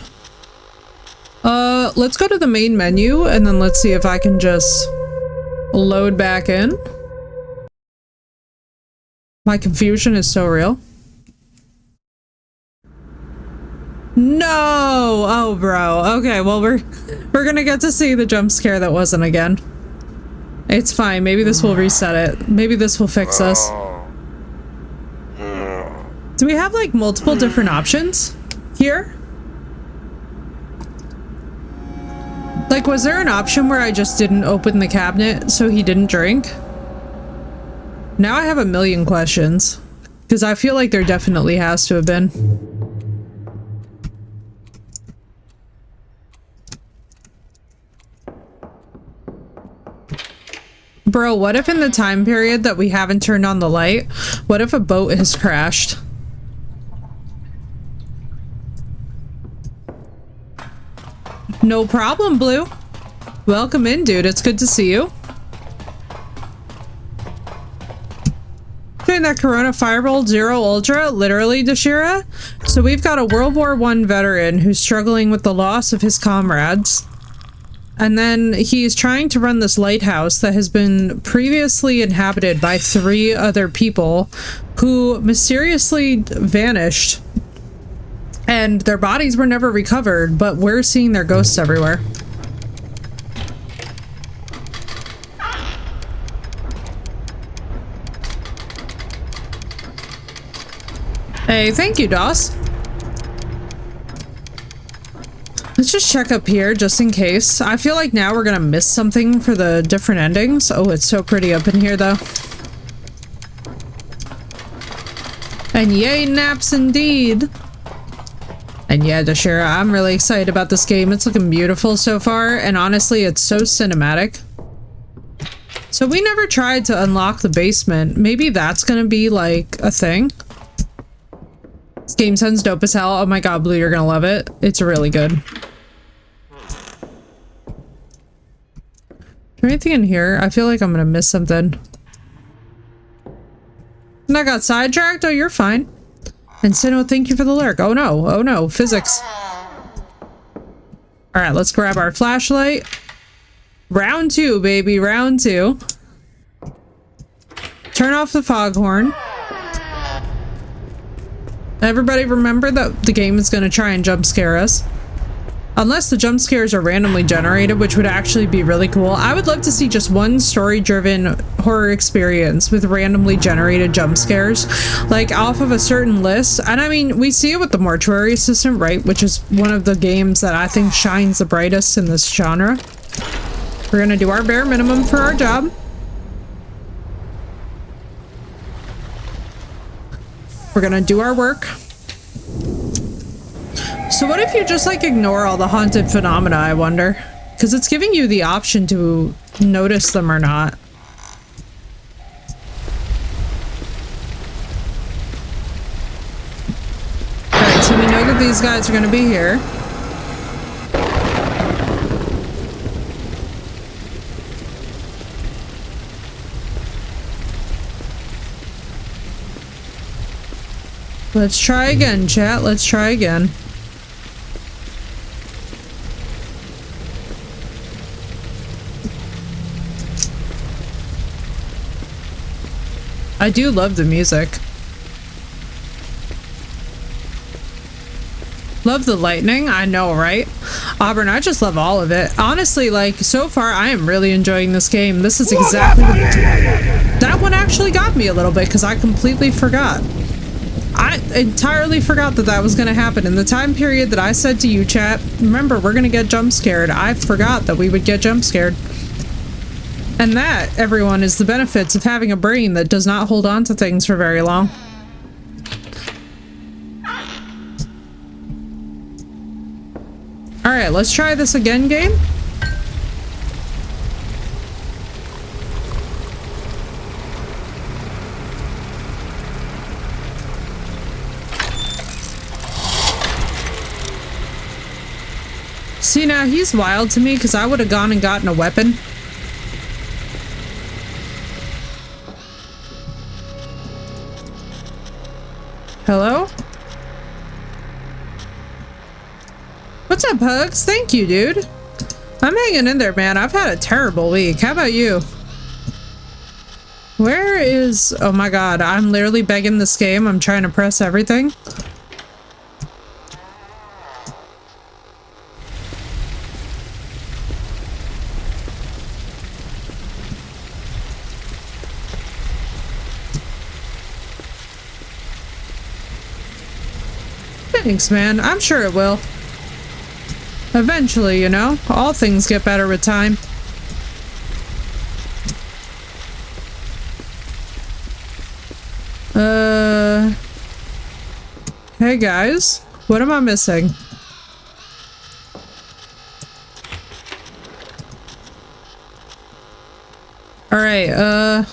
Let's go to the main menu and then let's see if I can just load back in. My confusion is so real. No! Oh, bro. Okay, well, we're gonna get to see the jump scare that wasn't again. It's fine. Maybe this will reset it. Maybe this will fix us. Do we have, like, multiple different options here? Like, was there an option where I just didn't open the cabinet so he didn't drink? Now I have a million questions. Because I feel like there definitely has to have been. Bro, what if in the time period that we haven't turned on the light, what if a boat has crashed? No problem, Blue. Welcome in, dude. It's good to see you. using that Corona Firebolt Zero Ultra, literally, Dashira. So we've got a World War I veteran who's struggling with the loss of his comrades. And then he's trying to run this lighthouse that has been previously inhabited by 3 other people who mysteriously vanished. And their bodies were never recovered, but we're seeing their ghosts everywhere. Hey, thank you, Doss. Let's just check up here just in case. I feel like now we're gonna miss something for the different endings. Oh, it's so pretty up in here though. And yay, naps indeed. And yeah, Dashira, I'm really excited about this game. It's looking beautiful so far, and honestly, it's so cinematic. So we never tried to unlock the basement. Maybe that's gonna be like a thing. This game sounds dope as hell. Oh my god, Blue, you're gonna love it. It's really good. Is there anything in here? I feel like I'm gonna miss something. And I got sidetracked? Oh, you're fine. And Sino, thank you for the lurk. Oh no, oh no, physics. Alright, let's grab our flashlight. Round 2, baby, round 2. Turn off the foghorn. Everybody remember that the game is going to try and jump scare us. Unless the jump scares are randomly generated, which would actually be really cool. I would love to see just one story-driven horror experience with randomly generated jump scares, like off of a certain list. And I mean, we see it with the Mortuary Assistant, right? Which is one of the games that I think shines the brightest in this genre. We're going to do our bare minimum for our job. We're gonna do our work. So what if you just like ignore all the haunted phenomena, I wonder? Because it's giving you the option to notice them or not. Alright, so we know that these guys are gonna be here. Let's try again, chat. Let's try again. I do love the music. Love the lightning. I know, right? Auburn, I just love all of it. Honestly, like, so far, I am really enjoying this game. This is exactly what... That one actually got me a little bit because I completely forgot. I entirely forgot that that was going to happen in the time period that I said to you, chat. Remember, we're going to get jump scared. I forgot that we would get jump scared. And that, everyone, is the benefits of having a brain that does not hold on to things for very long. Alright, let's try this again, game. See, now he's wild to me because I would have gone and gotten a weapon. Hello? What's up, Hugs? Thank you, dude. I'm hanging in there, man. I've had a terrible week. How about you? Where is... Oh my god, I'm literally begging this game. I'm trying to press everything. Thanks, man. I'm sure it will. Eventually, you know? All things get better with time. Hey guys. What am I missing? Alright,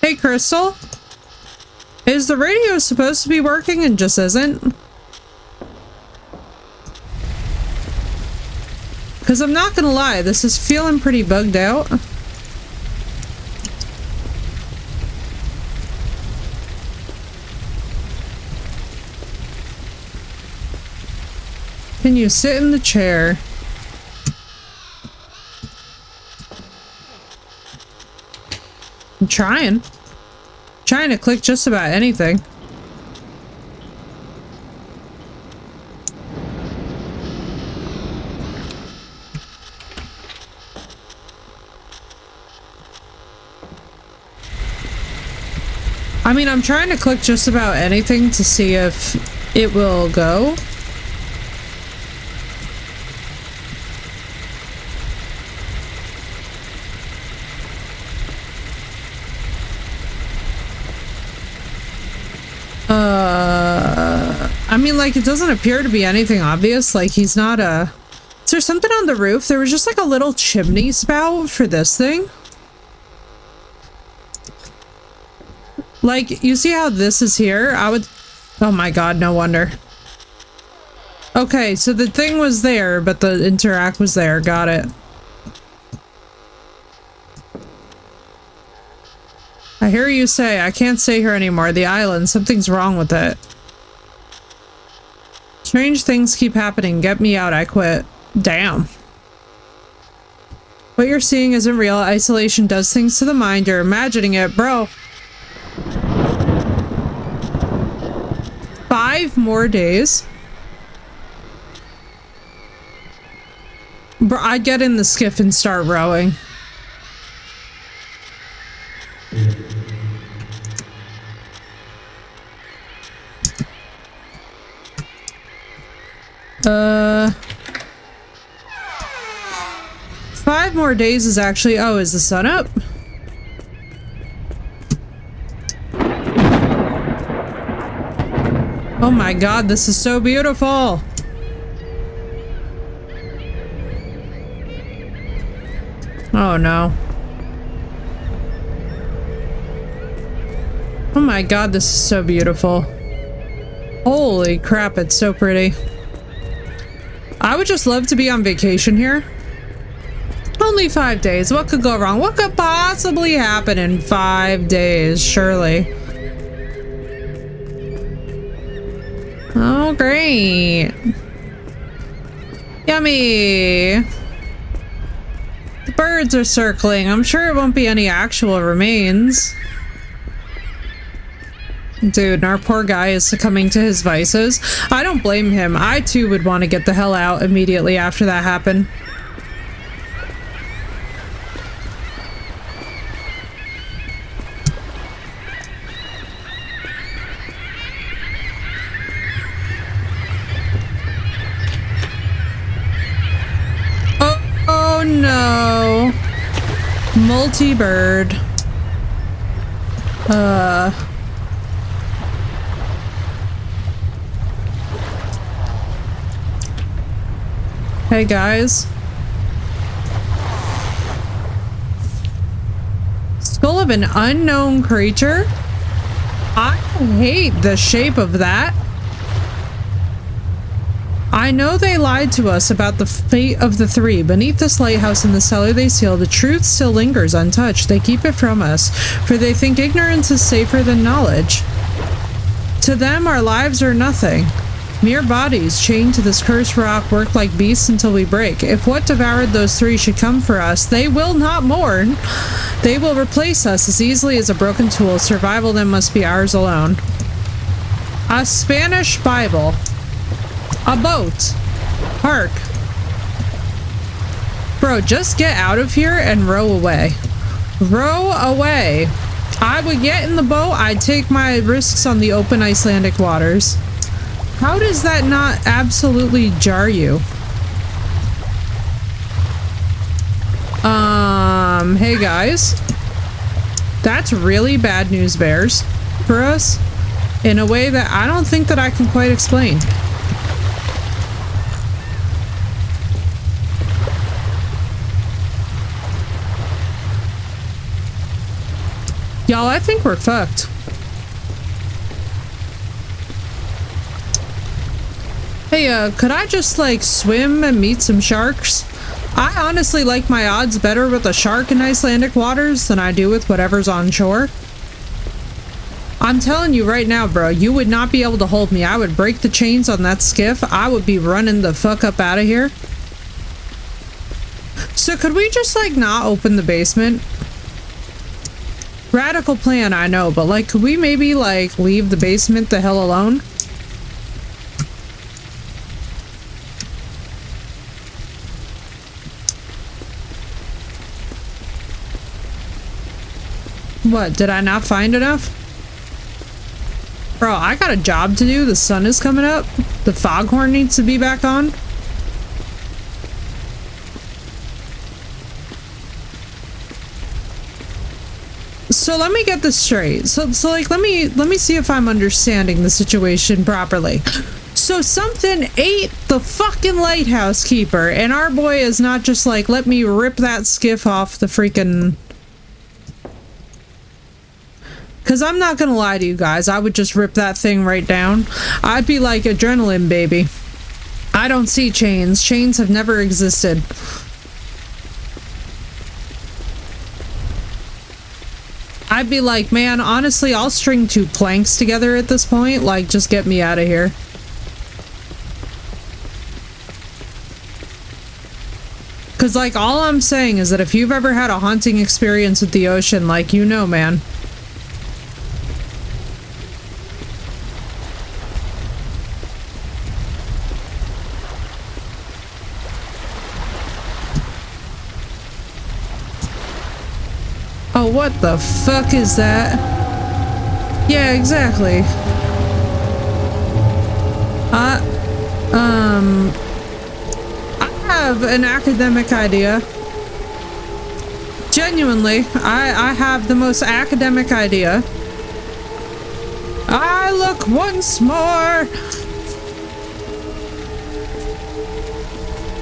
Hey, Crystal? Is the radio supposed to be working and just isn't? Because I'm not gonna lie, this is feeling pretty bugged out. Can you sit in the chair? I'm trying. Trying to click just about anything. I mean, I'm trying to click just about anything to see if it will go. I mean, like, it doesn't appear to be anything obvious. Like, he's not a... Is there something on the roof? There was just like a little chimney spout for this thing. Like, you see how this is here? I would... Oh my god, no wonder. Okay, so the thing was there, but the interact was there. Got it. I hear you say, I can't stay here anymore. The island, something's wrong with it. Strange things keep happening. Get me out, I quit. Damn. What you're seeing isn't real. Isolation does things to the mind. You're imagining it, bro. 5 more days? Bro, I'd get in the skiff and start rowing. Five more days is actually... Oh, is the sun up? Oh my god, this is so beautiful! Oh no. Oh my god, this is so beautiful. Holy crap, it's so pretty. I would just love to be on vacation here. Only 5 days. What could go wrong? What could possibly happen in 5 days? Surely. Oh, great. Yummy. The birds are circling. I'm sure it won't be any actual remains. Dude, our poor guy is succumbing to his vices. I don't blame him. I too would want to get the hell out immediately after that happened. Oh no. Multi-bird. Hey guys. Skull of an unknown creature? I hate the shape of that. I know they lied to us about the fate of the 3. Beneath this lighthouse in the cellar they seal, the truth still lingers untouched. They keep it from us, for they think ignorance is safer than knowledge. To them, our lives are nothing. Mere bodies chained to this cursed rock work like beasts until we break. If what devoured those 3 should come for us, they will not mourn. They will replace us as easily as a broken tool. Survival then must be ours alone. A Spanish Bible. A boat. Hark. Bro, just get out of here and row away. Row away. I would get in the boat. I'd take my risks on the open Icelandic waters. How does that not absolutely jar you? Hey guys. That's really bad news bears for us in a way that I don't think that I can quite explain. Y'all, I think we're fucked. Hey, could I just, like, swim and meet some sharks? I honestly like my odds better with a shark in Icelandic waters than I do with whatever's on shore. I'm telling you right now, bro, you would not be able to hold me. I would break the chains on that skiff. I would be running the fuck up out of here. So could we just, like, not open the basement? Radical plan, I know, but, like, could we maybe, like, leave the basement the hell alone? What, did I not find enough? Bro, I got a job to do. The sun is coming up. The foghorn needs to be back on. So let me get this straight. So like let me see if I'm understanding the situation properly. So something ate the fucking lighthouse keeper, and our boy is not just like, let me rip that skiff off the freaking... Because I'm not gonna lie to you guys, I would just rip that thing right down. I'd be like, adrenaline, baby. I don't see chains. Chains have never existed. I'd be like, man, honestly, I'll string 2 planks together at this point. Like, just get me out of here. Because, like, all I'm saying is that if you've ever had a haunting experience with the ocean, like, you know, man. Oh, what the fuck is that? Yeah, exactly. I have an academic idea. Genuinely, I have the most academic idea. I look once more.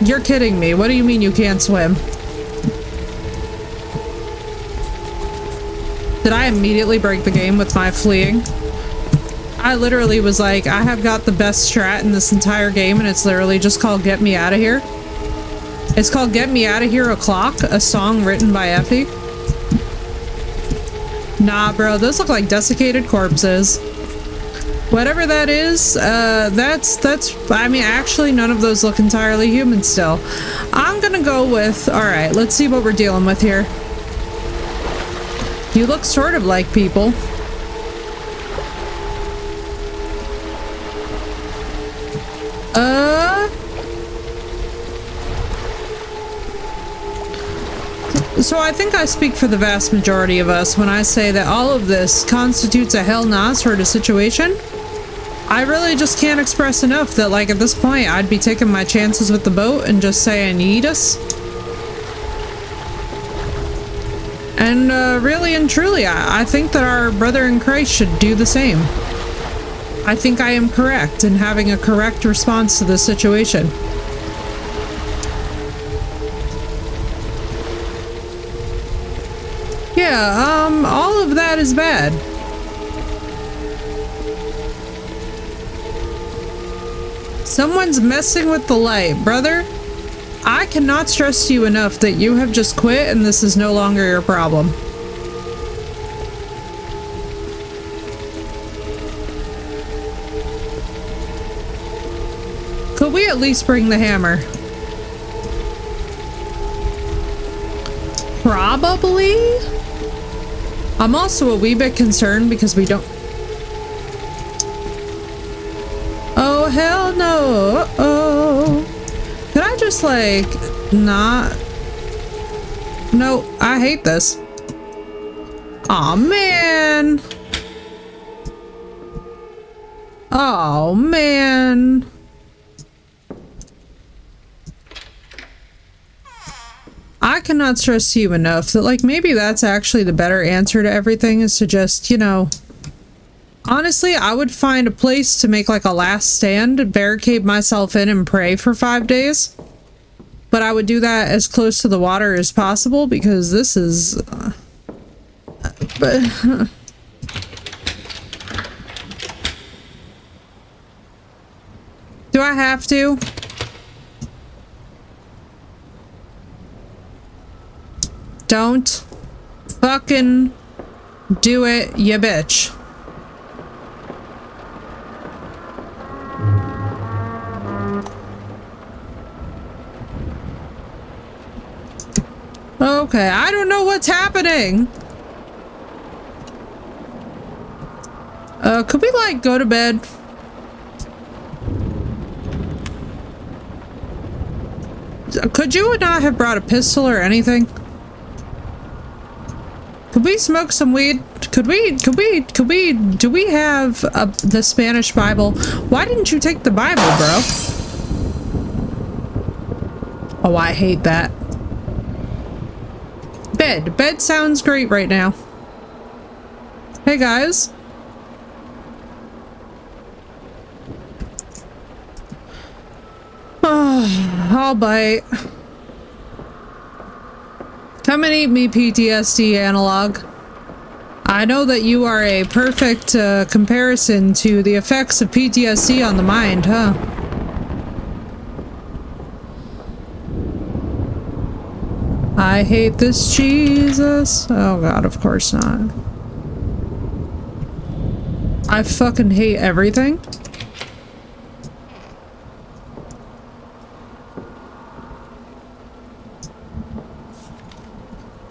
You're kidding me. What do you mean you can't swim? Did I immediately break the game with my fleeing? I literally was like, I have got the best strat in this entire game, and it's literally just called Get Me Out of Here. It's called Get Me Out of Here O'Clock, a song written by Effie. Nah, bro, those look like desiccated corpses. Whatever that is, I mean, actually, none of those look entirely human still. I'm gonna go with, alright, let's see what we're dealing with here. You look sort of like people. So I think I speak for the vast majority of us when I say that all of this constitutes a hell nah sort of situation. I really just can't express enough that, like, at this point, I'd be taking my chances with the boat and just saying, eat us. And really and truly, I think that our brother in Christ should do the same. I think I am correct in having a correct response to this situation. Yeah, all of that is bad. Someone's messing with the light, brother. I cannot stress to you enough that you have just quit and this is no longer your problem. Could we at least bring the hammer? Probably. I'm also a wee bit concerned because we don't... Oh, hell no. Uh-oh. Could I just, like, not... No, I hate this. Aw, man. Oh, man. I cannot stress to you enough that, like, maybe that's actually the better answer to everything, is to just, you know... Honestly, I would find a place to make, like, a last stand and barricade myself in and pray for 5 days. But I would do that as close to the water as possible, because this is... Do I have to? Don't fucking do it, you bitch. Okay, I don't know what's happening. Could we, like, go to bed? Could you not have brought a pistol or anything? Could we smoke some weed? Do we have the Spanish Bible? Why didn't you take the Bible, bro? Oh, I hate that. Bed sounds great right now. Hey, guys. I'll bite. Come and eat me, PTSD analog. I know that you are a perfect comparison to the effects of PTSD on the mind, huh? I hate this Jesus. Oh god, of course not. I fucking hate everything.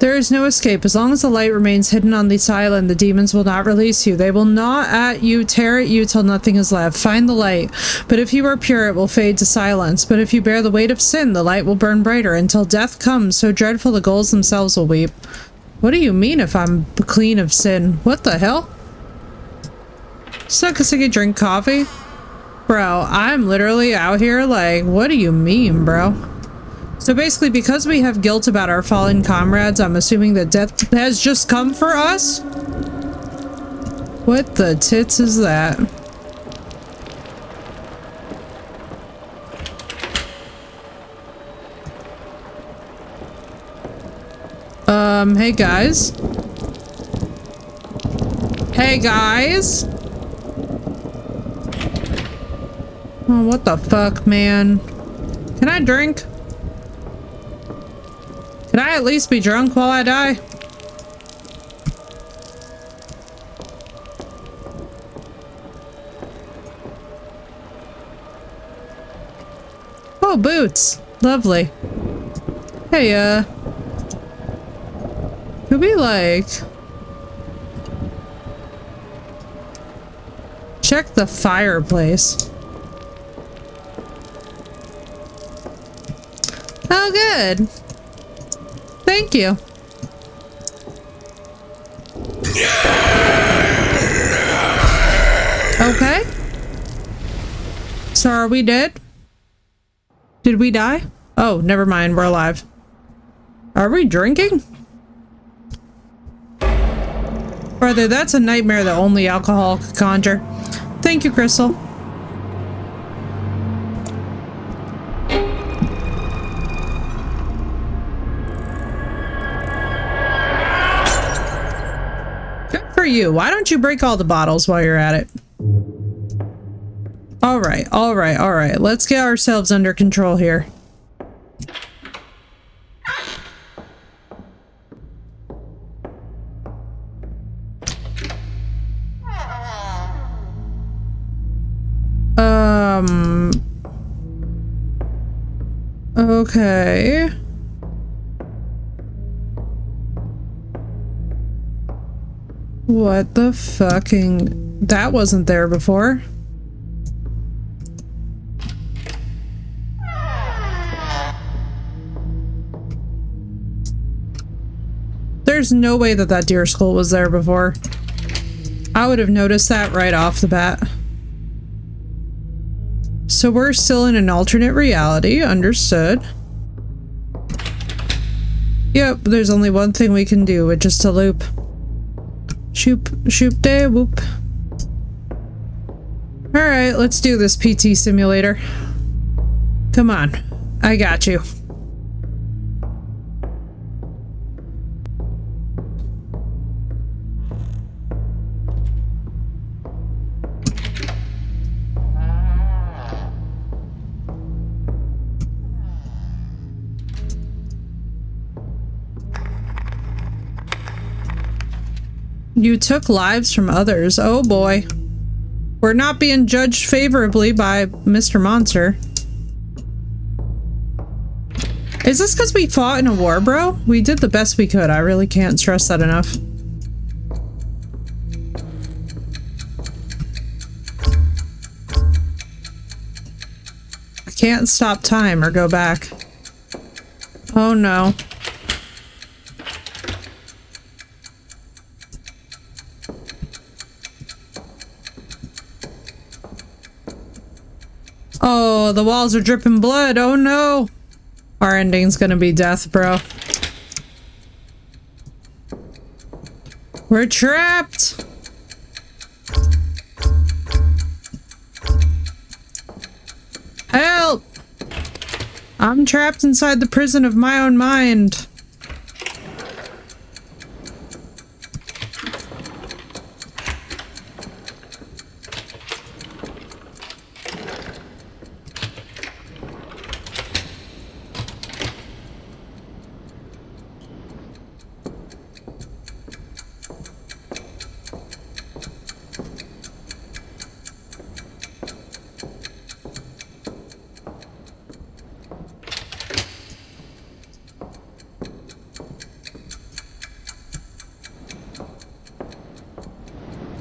There is no escape. As long as the light remains hidden on this island, the demons will not release you. They will gnaw at you, tear at you till nothing is left. Find the light. But if you are pure, it will fade to silence. But if you bear the weight of sin, the light will burn brighter until death comes, so dreadful the ghouls themselves will weep. What do you mean if I'm clean of sin? What the hell? Suck a ciggy, drink coffee? Bro, I'm literally out here like, what do you mean, bro? So basically, because we have guilt about our fallen comrades, I'm assuming that death has just come for us? What the tits is that? Hey guys? Hey guys? Oh, what the fuck, man? Can I drink? Can I at least be drunk while I die? Oh, boots. Lovely. Hey, could we, like... check the fireplace? Oh, good. Thank you. Okay. So are we dead? Did we die? Oh, never mind. We're alive. Are we drinking? Brother, that's a nightmare that only alcohol could conjure. Thank you, Crystal. For you. Why don't you break all the bottles while you're at it? All right. Let's get ourselves under control here. Okay. What the fucking... That wasn't there before. There's no way that that deer skull was there before. I would have noticed that right off the bat. So we're still in an alternate reality, understood. Yep, there's only one thing we can do with just a loop. Shoop, shoop, day, whoop. Alright, let's do this, PT simulator. Come on, I got you. You took lives from others. Oh boy. We're not being judged favorably by Mr. Monster. Is this because we fought in a war, bro? We did the best we could. I really can't stress that enough. I can't stop time or go back. Oh no. Oh, the walls are dripping blood. Oh no. Our ending's gonna be death, bro. We're trapped. Help! I'm trapped inside the prison of my own mind.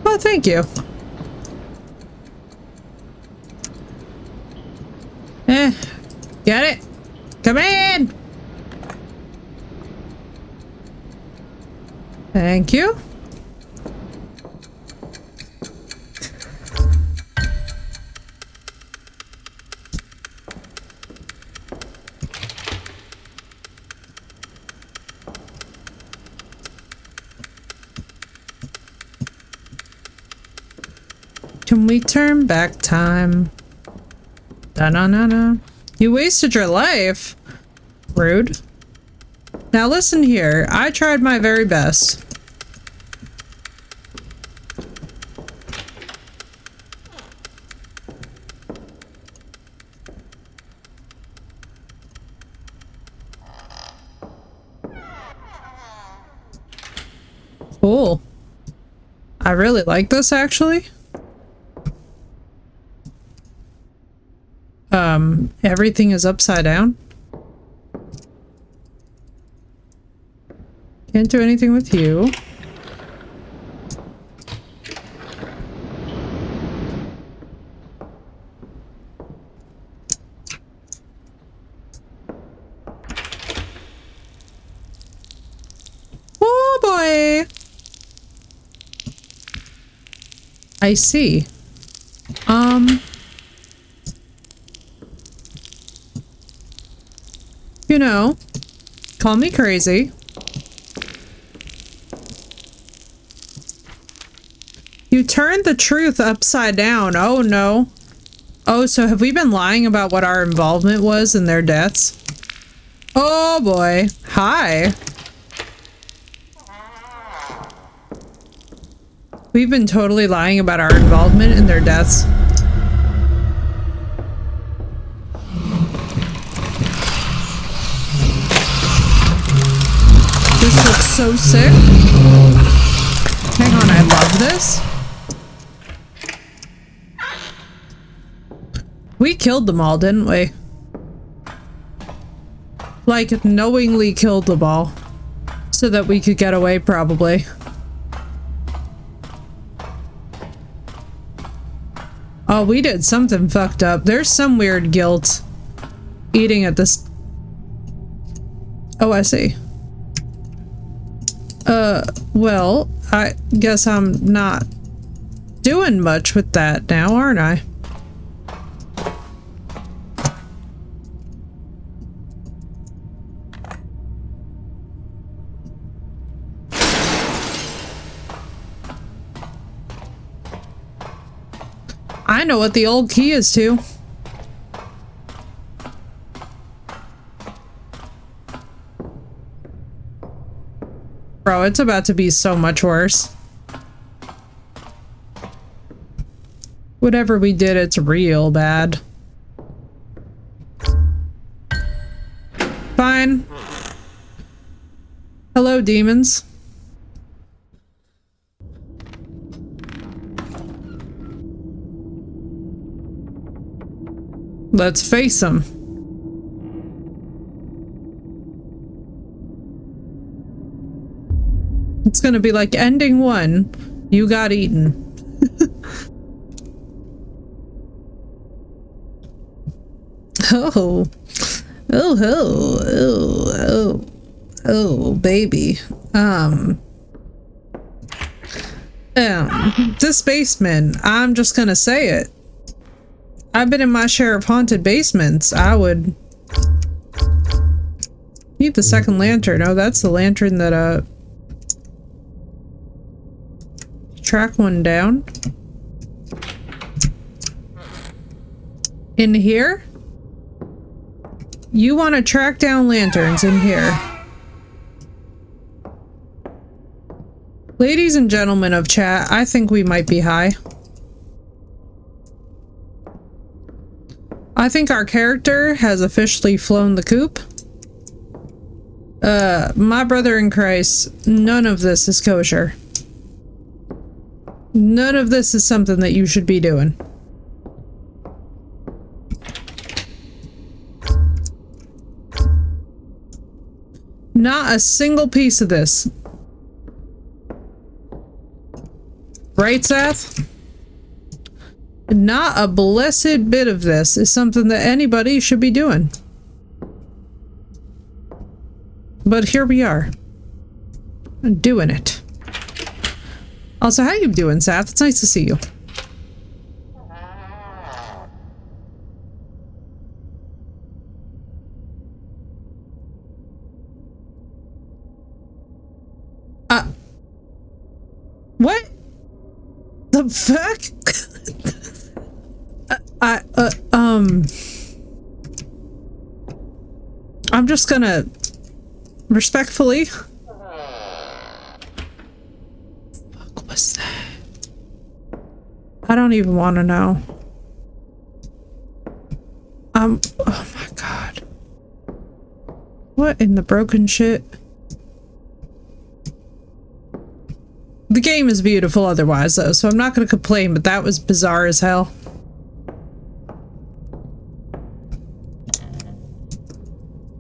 Oh, thank you. Get it? Come in! Thank you. Can we turn back time? Da-na-na-na. You wasted your life. Rude. Now listen here. I tried my very best. Cool. I really like this, actually. Everything is upside down. Can't do anything with you. Oh boy! I see. You know, call me crazy. You turned the truth upside down. Oh no. Oh, so have we been lying about what our involvement was in their deaths? Oh boy. Hi. We've been totally lying about our involvement in their deaths. This looks so sick. Hang on, I love this. We killed them all, didn't we? Like, knowingly killed them all. So that we could get away, probably. Oh, we did something fucked up. There's some weird guilt eating at this. Oh, I see. Well, I guess I'm not doing much with that now, aren't I? I know what the old key is to. Bro, it's about to be so much worse. Whatever we did, it's real bad. Fine. Hello, demons. Let's face them. It's gonna be like ending one, you got eaten. Oh, baby. This basement, I'm just gonna say it. I've been in my share of haunted basements. I would need the second lantern. Oh, that's the lantern that, track one down. In here? You want to track down lanterns in here. Ladies and gentlemen of chat, I think we might be high. I think our character has officially flown the coop. My brother in Christ, none of this is kosher. None of this is something that you should be doing. Not a single piece of this. Right, Seth? Not a blessed bit of this is something that anybody should be doing. But here we are. Doing it. Also, how you doing, Seth? It's nice to see you. What? The fuck? I'm just gonna respectfully. Fuck was that? I don't even want to know. Oh my god. What in the broken shit? The game is beautiful otherwise, though, so I'm not going to complain, but that was bizarre as hell.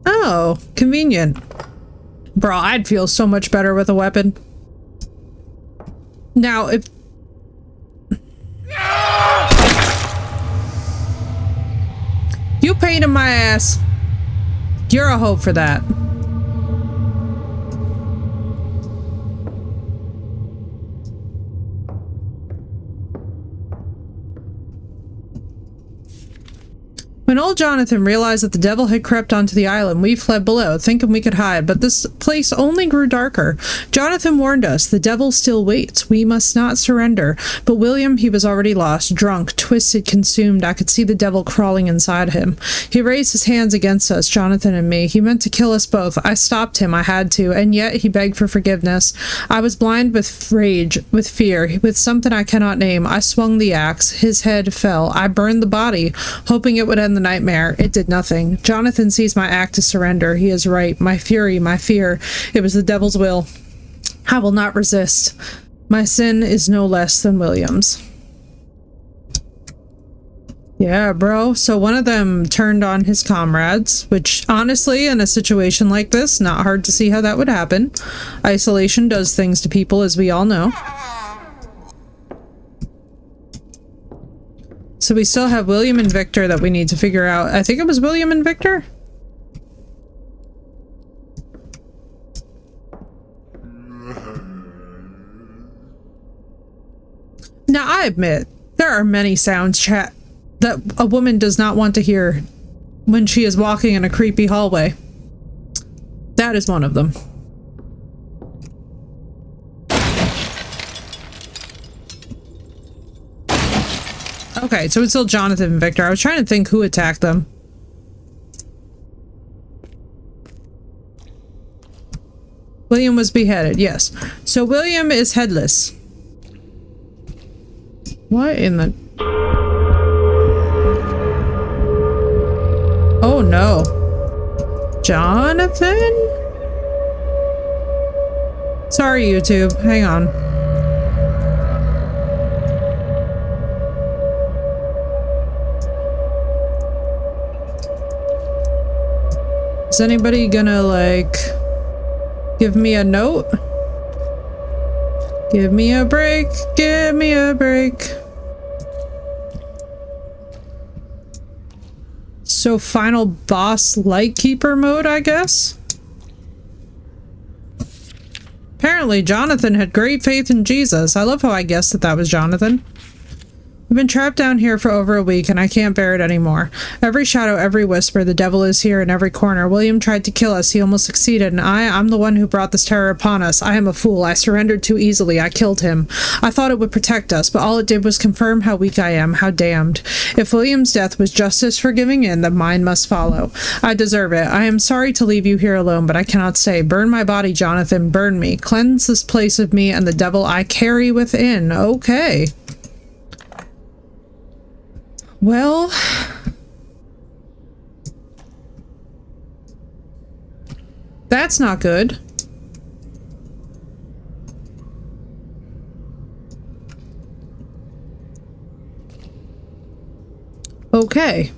Oh, convenient. Bro, I'd feel so much better with a weapon. Now, if... You pain in my ass. You're a hoe for that. When old Jonathan realized that the devil had crept onto the island, we fled below, thinking we could hide, but this place only grew darker. Jonathan warned us, the devil still waits. We must not surrender. But William, he was already lost, drunk, twisted, consumed. I could see the devil crawling inside him. He raised his hands against us, Jonathan and me. He meant to kill us both. I stopped him, I had to, and yet he begged for forgiveness. I was blind with rage, with fear, with something I cannot name. I swung the axe. His head fell. I burned the body, hoping it would end the nightmare. It did nothing. Jonathan sees my act to surrender. He is right. My fury, my fear. It was the devil's will. I will not resist. My sin is no less than William's. Yeah, bro. So one of them turned on his comrades, which honestly, in a situation like this, not hard to see how that would happen. Isolation does things to people, as we all know. So we still have William and Victor that we need to figure out. I think it was William and Victor? Now, I admit, there are many sounds, chat, that a woman does not want to hear when she is walking in a creepy hallway. That is one of them. Okay, so it's still Jonathan and Victor. I was trying to think who attacked them. William was beheaded, yes. So William is headless. What in the... Oh no. Jonathan? Sorry, YouTube. Hang on. Is anybody gonna, like, give me a note? Give me a break. Give me a break. So final boss Lightkeeper mode, I guess? Apparently Jonathan had great faith in Jesus. I love how I guessed that that was Jonathan. I've been trapped down here for over a week and I can't bear it anymore. Every shadow, every whisper, the devil is here in every corner. William tried to kill us. He almost succeeded, and I'm the one who brought this terror upon us. I am a fool. I surrendered too easily. I killed him. I thought it would protect us, but all it did was confirm how weak I am, how damned. If William's death was justice for giving in, then mine must follow. I deserve it. I am sorry to leave you here alone, but I cannot stay. Burn my body, Jonathan. Burn me. Cleanse this place of me and the devil I carry within. Okay. Well, that's not good. Okay.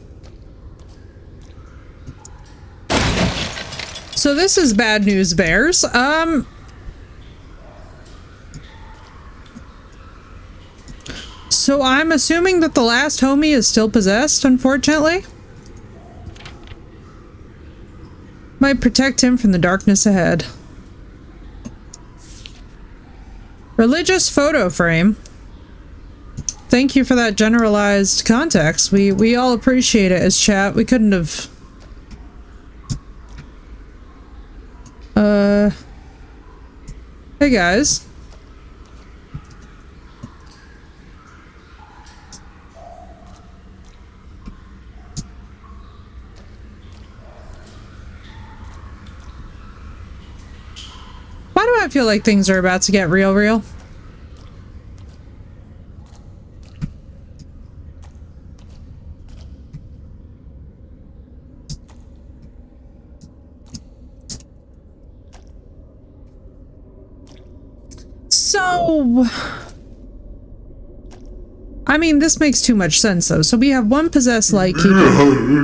So this is bad news bears. So I'm assuming that the last homie is still possessed, unfortunately. Might protect him from the darkness ahead. Religious photo frame. Thank you for that generalized context. We all appreciate it as chat. We couldn't have... Hey guys. Why do I feel like things are about to get real? So, I mean, this makes too much sense though. So we have one possessed Lightkeeper.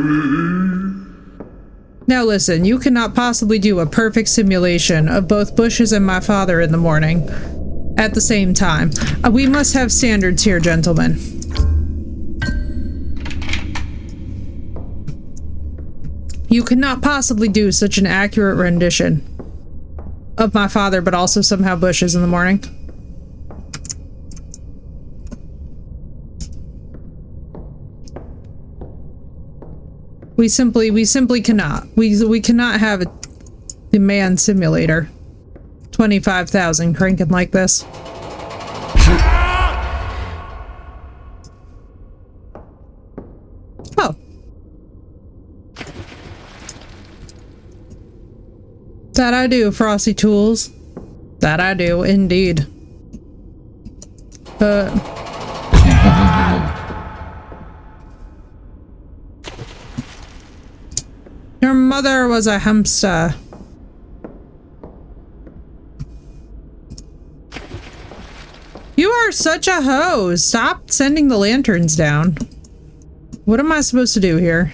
Now listen, you cannot possibly do a perfect simulation of both Bushes and my father in the morning at the same time. We must have standards here, gentlemen. You cannot possibly do such an accurate rendition of my father, but also somehow Bushes in the morning. We simply cannot. We cannot have a demand simulator. 25,000 cranking like this. Oh. That I do, Frosty Tools. That I do, indeed. Your mother was a hamster. You are such a hoe. Stop sending the lanterns down. What am I supposed to do here?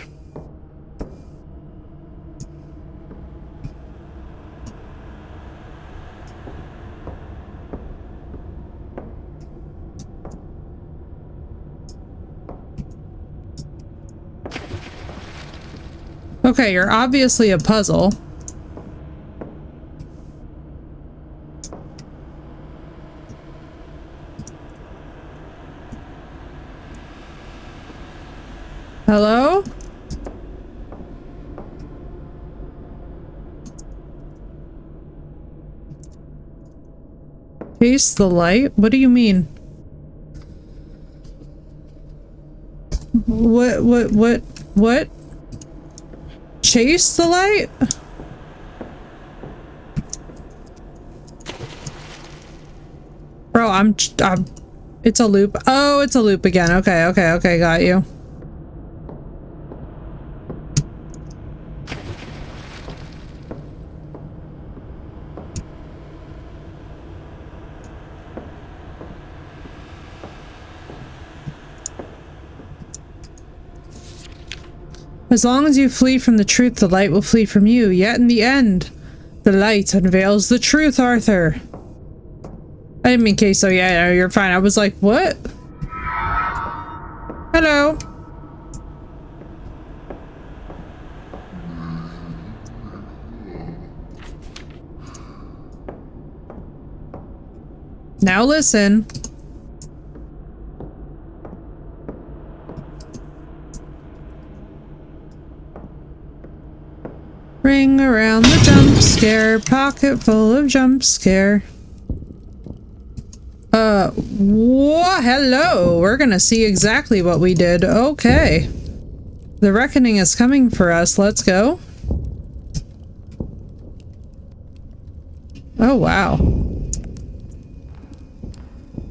Okay, you're obviously a puzzle. Hello? Chase the light? What do you mean? What? Chase the light? Bro, I'm it's a loop. Oh, it's a loop again. Okay, got you. As long as you flee from the truth, the light will flee from you. Yet in the end, the light unveils the truth, Arthur. I didn't mean queso. Yeah, no, you're fine. I was like, what? Hello. Now listen. Ring around the jump scare, pocket full of jump scare. What? Hello. We're gonna see exactly what we did. Okay. The reckoning is coming for us. Let's go. Oh, wow.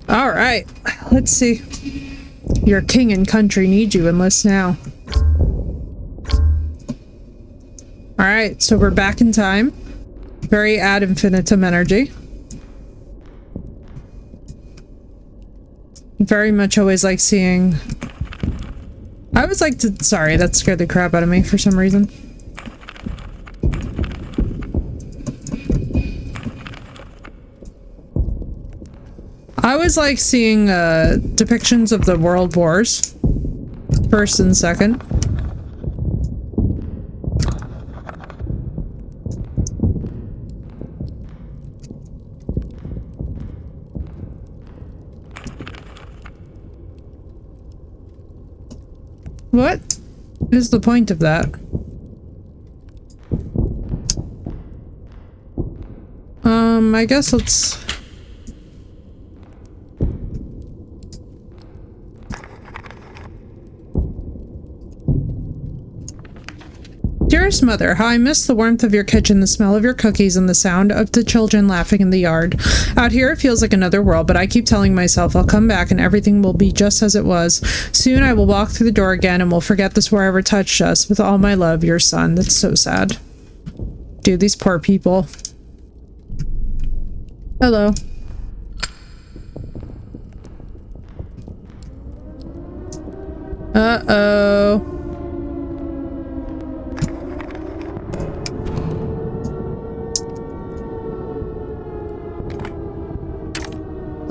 All right. Let's see. Your king and country need you. Enlist now. All right. So we're back in time. Very ad infinitum energy. Very much always like seeing... I always like to... Sorry, that scared the crap out of me for some reason. I always like seeing depictions of the world wars. First and second. What is the point of that? I guess let's... Dearest mother, how I miss the warmth of your kitchen, the smell of your cookies, and the sound of the children laughing in the yard. Out here it feels like another world, but I keep telling myself I'll come back and everything will be just as it was. Soon I will walk through the door again and will forget this war ever touched us. With all my love, your son. That's so sad. Dude, these poor people. Hello. Uh-oh.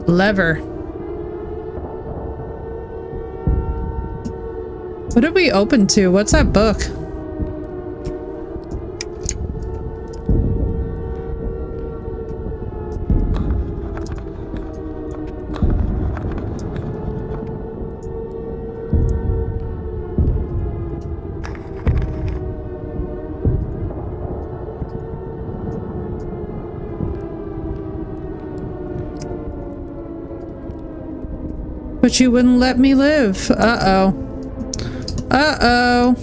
Lever. What did we open to? What's that book? But you wouldn't let me live. Uh-oh. Uh-oh.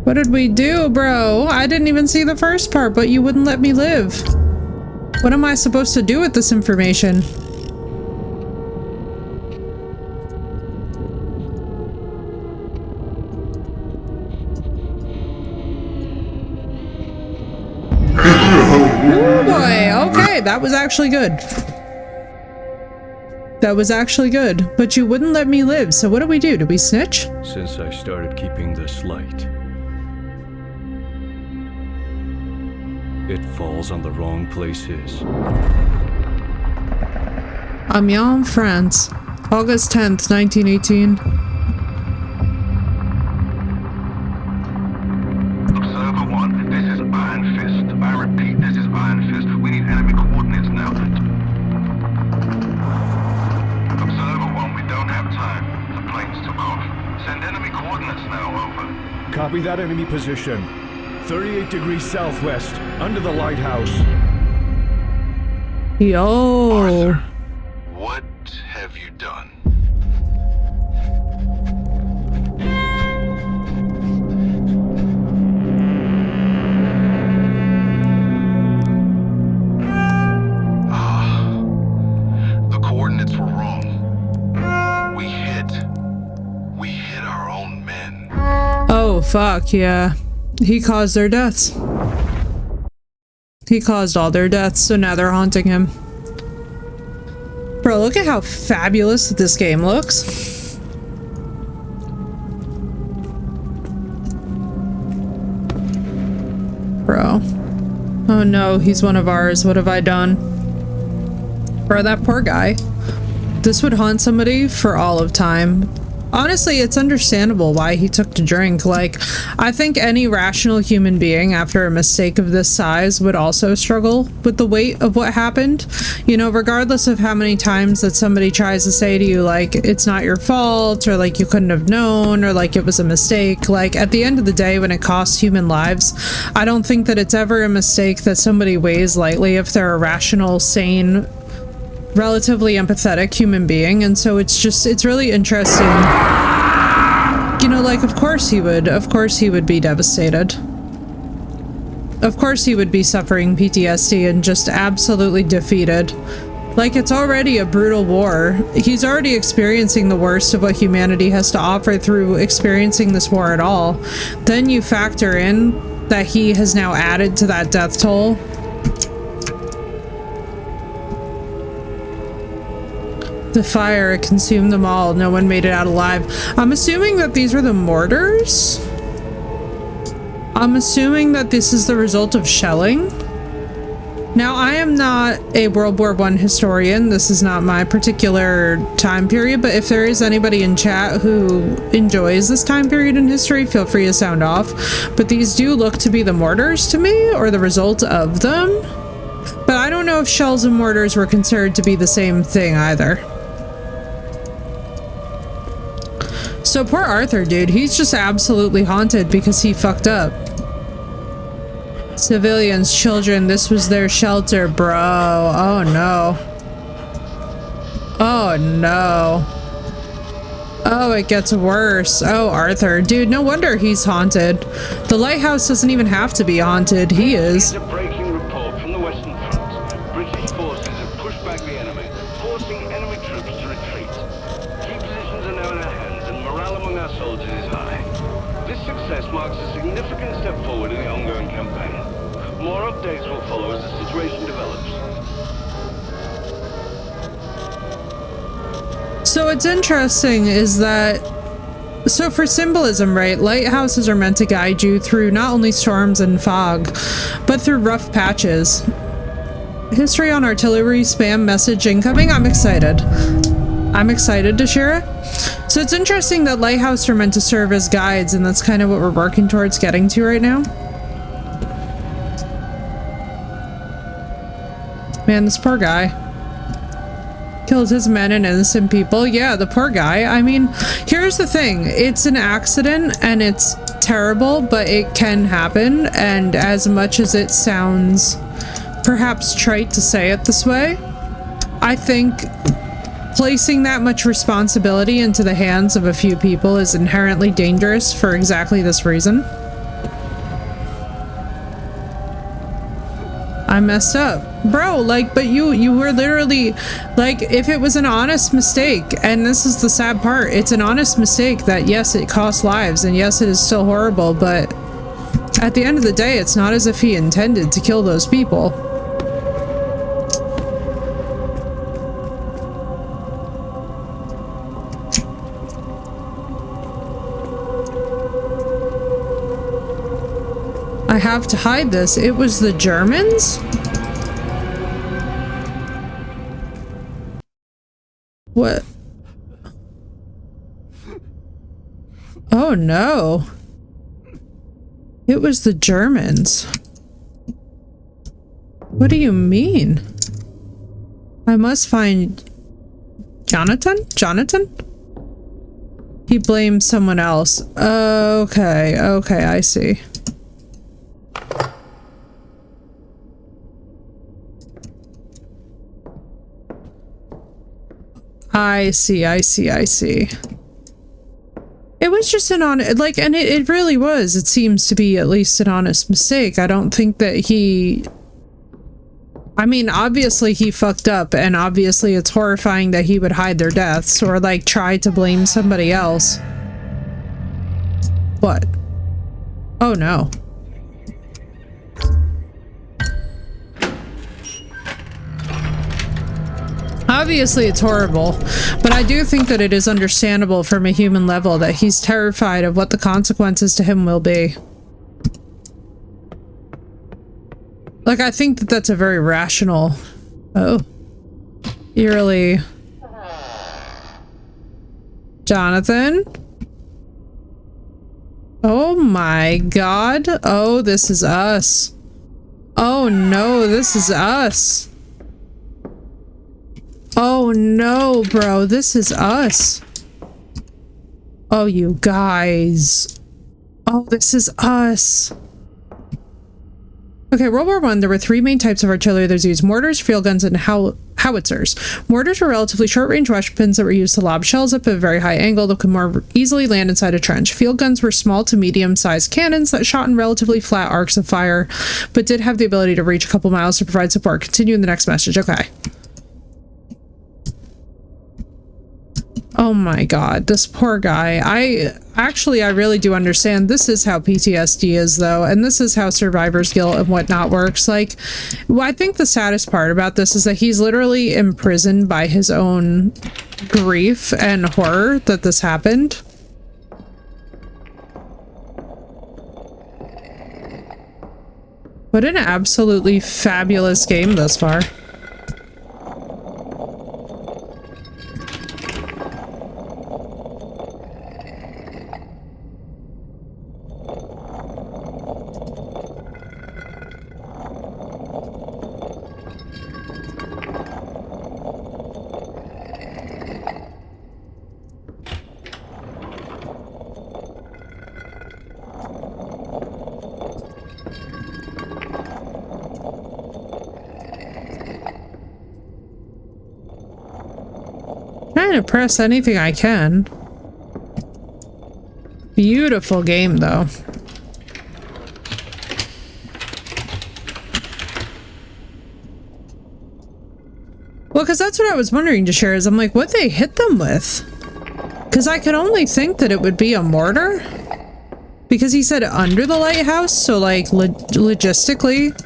What did we do, bro? I didn't even see the first part, but you wouldn't let me live. What am I supposed to do with this information? Oh boy, okay, that was actually good. That was actually good, but you wouldn't let me live, so what do we do? Do we snitch? Since I started keeping this light, it falls on the wrong places. Amiens, France, August 10th, 1918. Observer 1, this is Iron Fist. I repeat, this is Iron Fist. We need enemy coordinates now. Observer 1, we don't have time. The planes took off. Send enemy coordinates now, over. Copy that enemy position. 38 degrees southwest, under the lighthouse. Yo. Arthur, what have you done? The coordinates were wrong. We hit our own men. Oh, fuck, yeah. He caused their deaths. He caused all their deaths, so now they're haunting him. Bro, look at how fabulous this game looks. Bro. Oh no, he's one of ours. What have I done? Bro, that poor guy. This would haunt somebody for all of time. Honestly, it's understandable why he took to drink. Like, I think any rational human being after a mistake of this size would also struggle with the weight of what happened. You know, regardless of how many times that somebody tries to say to you, like, it's not your fault, or like you couldn't have known, or like it was a mistake. Like, at the end of the day, when it costs human lives, I don't think that it's ever a mistake that somebody weighs lightly if they're a rational, sane, relatively empathetic human being. And so it's really interesting, you know, like, of course he would be devastated. Of course he would be suffering PTSD and just absolutely defeated. Like, it's already a brutal war. He's already experiencing the worst of what humanity has to offer through experiencing this war at all. Then you factor in that he has now added to that death toll. The fire consumed them all. No one made it out alive. I'm assuming that these were the mortars. I'm assuming that this is the result of shelling. Now, I am not a World War I historian. This is not my particular time period, but if there is anybody in chat who enjoys this time period in history, feel free to sound off. But these do look to be the mortars to me, or the result of them. But I don't know if shells and mortars were considered to be the same thing either. So poor Arthur, dude, he's just absolutely haunted because he fucked up. Civilians, children, this was their shelter, bro. Oh no. Oh no. Oh, it gets worse. Oh, Arthur. Dude, no wonder he's haunted. The lighthouse doesn't even have to be haunted. He is. A breaking report from the Western Front. British forces have pushed back the enemy, forcing enemy troops to retreat. Key positions are now in our hands, and morale among our soldiers is high. This success marks a significant step forward in the ongoing campaign. More updates will follow as the situation develops. So what's interesting is that, so for symbolism, right, lighthouses are meant to guide you through not only storms and fog, but through rough patches. History on artillery spam message incoming. I'm excited. I'm excited to share it. So it's interesting that lighthouses are meant to serve as guides, and that's kind of what we're working towards getting to right now. Man, this poor guy. Killed his men and innocent people. Yeah, the poor guy. I mean, here's the thing. It's an accident and it's terrible, but it can happen. And as much as it sounds perhaps trite to say it this way, I think placing that much responsibility into the hands of a few people is inherently dangerous for exactly this reason. I messed up. Bro, like, but you were literally, like, if it was an honest mistake, and this is the sad part, it's an honest mistake that, yes, it cost lives, and yes, it is still horrible, but at the end of the day, it's not as if he intended to kill those people. I have to hide this. It was the Germans? What? Oh no. It was the Germans. What do you mean? I must find Jonathan? Jonathan? He blames someone else. Okay, okay, I see. I see. It was just an honest, like, and it really was. It seems to be at least an honest mistake. I don't think that he, I mean, obviously he fucked up, and obviously it's horrifying that he would hide their deaths or, like, try to blame somebody else. What? Oh no. Obviously, it's horrible, but I do think that it is understandable from a human level that he's terrified of what the consequences to him will be. Like, I think that that's a very rational... Oh. Eerily... Jonathan? Oh my god. Oh, this is us. Oh no, this is us. Oh no, bro, this is us. Oh, you guys. Oh, this is us. Okay, World War I, there were three main types of artillery that was used: mortars, field guns, and howitzers. Mortars were relatively short-range weapons that were used to lob shells up at a very high angle that could more easily land inside a trench. Field guns were small to medium-sized cannons that shot in relatively flat arcs of fire, but did have the ability to reach a couple miles to provide support. Continue in the next message. Okay. Oh my god, this poor guy. I really do understand. This is how PTSD is, though, and this is how survivor's guilt and whatnot works. Like, I think the saddest part about this is that he's literally imprisoned by his own grief and horror that this happened. What an absolutely fabulous game thus far. To press anything I can. Beautiful game, though. Well, because that's what I was wondering, Jashir, is I'm like, what they hit them with? Because I could only think that it would be a mortar. Because he said under the lighthouse, so like logistically,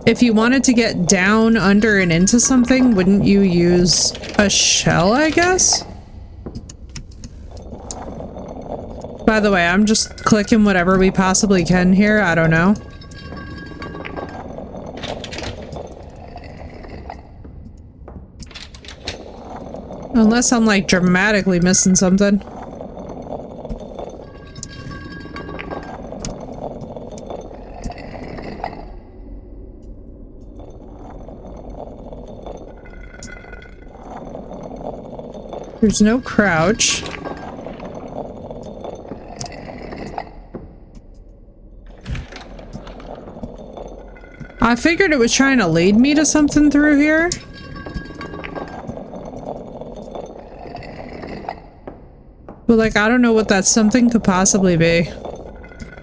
if you wanted to get down, under, and into something, wouldn't you use a shell, I guess? By the way, I'm just clicking whatever we possibly can here. I don't know. Unless I'm like dramatically missing something. There's no crouch. I figured it was trying to lead me to something through here. But like, I don't know what that something could possibly be.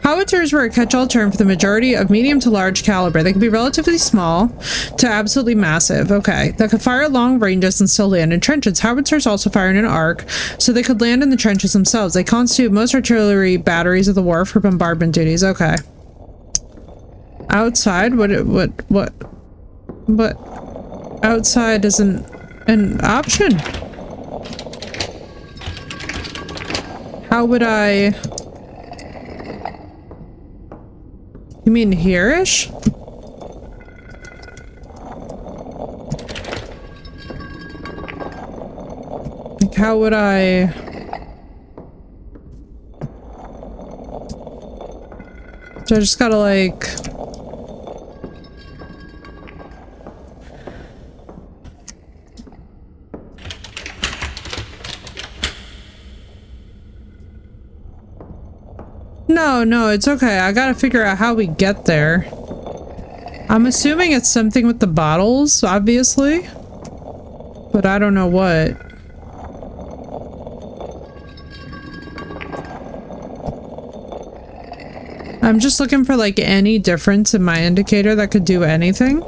Howitzers were a catch-all term for the majority of medium to large caliber. They could be relatively small to absolutely massive. Okay. That could fire at long ranges and still land in trenches. Howitzers also fire in an arc, so they could land in the trenches themselves. They constitute most artillery batteries of the war for bombardment duties. Okay. Outside? What? Outside isn't an option. How would I... You mean here-ish? Like, how would I... So I just gotta, like... No, it's okay. I gotta figure out how we get there. I'm assuming it's something with the bottles, obviously. But I don't know what. I'm just looking for like any difference in my indicator that could do anything.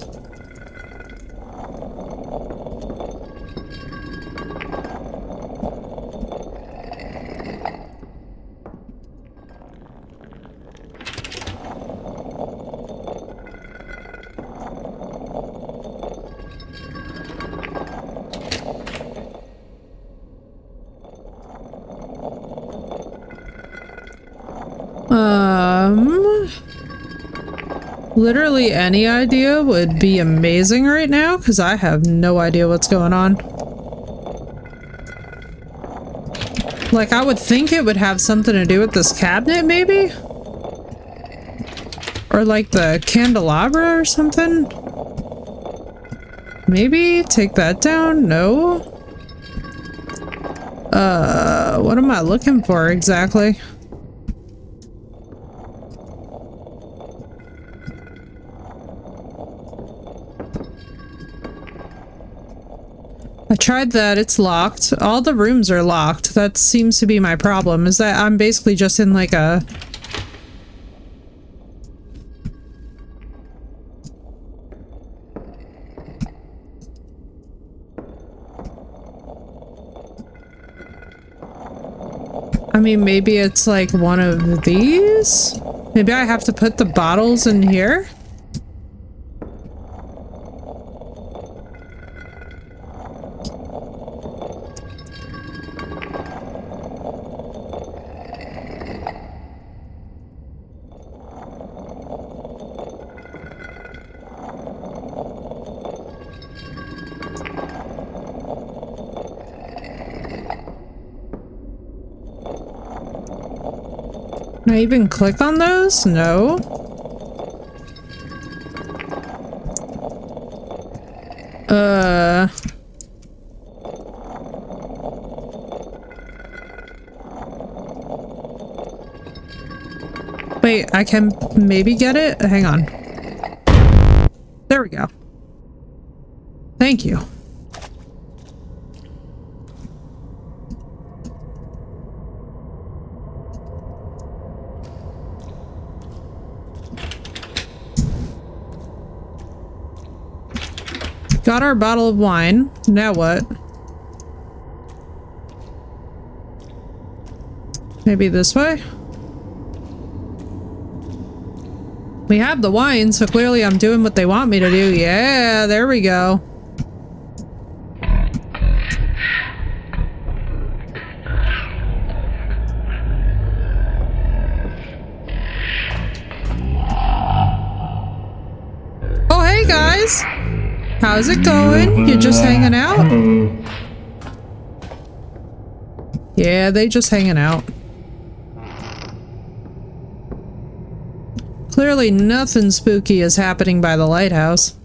Literally any idea would be amazing right now, because I have no idea what's going on. Like, I would think it would have something to do with this cabinet, maybe? Or like the candelabra or something? Maybe take that down? No? What am I looking for exactly? I tried that, it's locked. All the rooms are locked. That seems to be my problem, is that I'm basically just in like a... I mean, maybe it's like one of these? Maybe I have to put the bottles in here? Can I even click on those? No. Wait, I can maybe get it? Hang on. There we go. Thank you. Got our bottle of wine. Now what? Maybe this way? We have the wine, so clearly I'm doing what they want me to do. Yeah, there we go. Oh, hey guys! How's it going? You just hanging out? Yeah, they just hanging out. Clearly nothing spooky is happening by the lighthouse.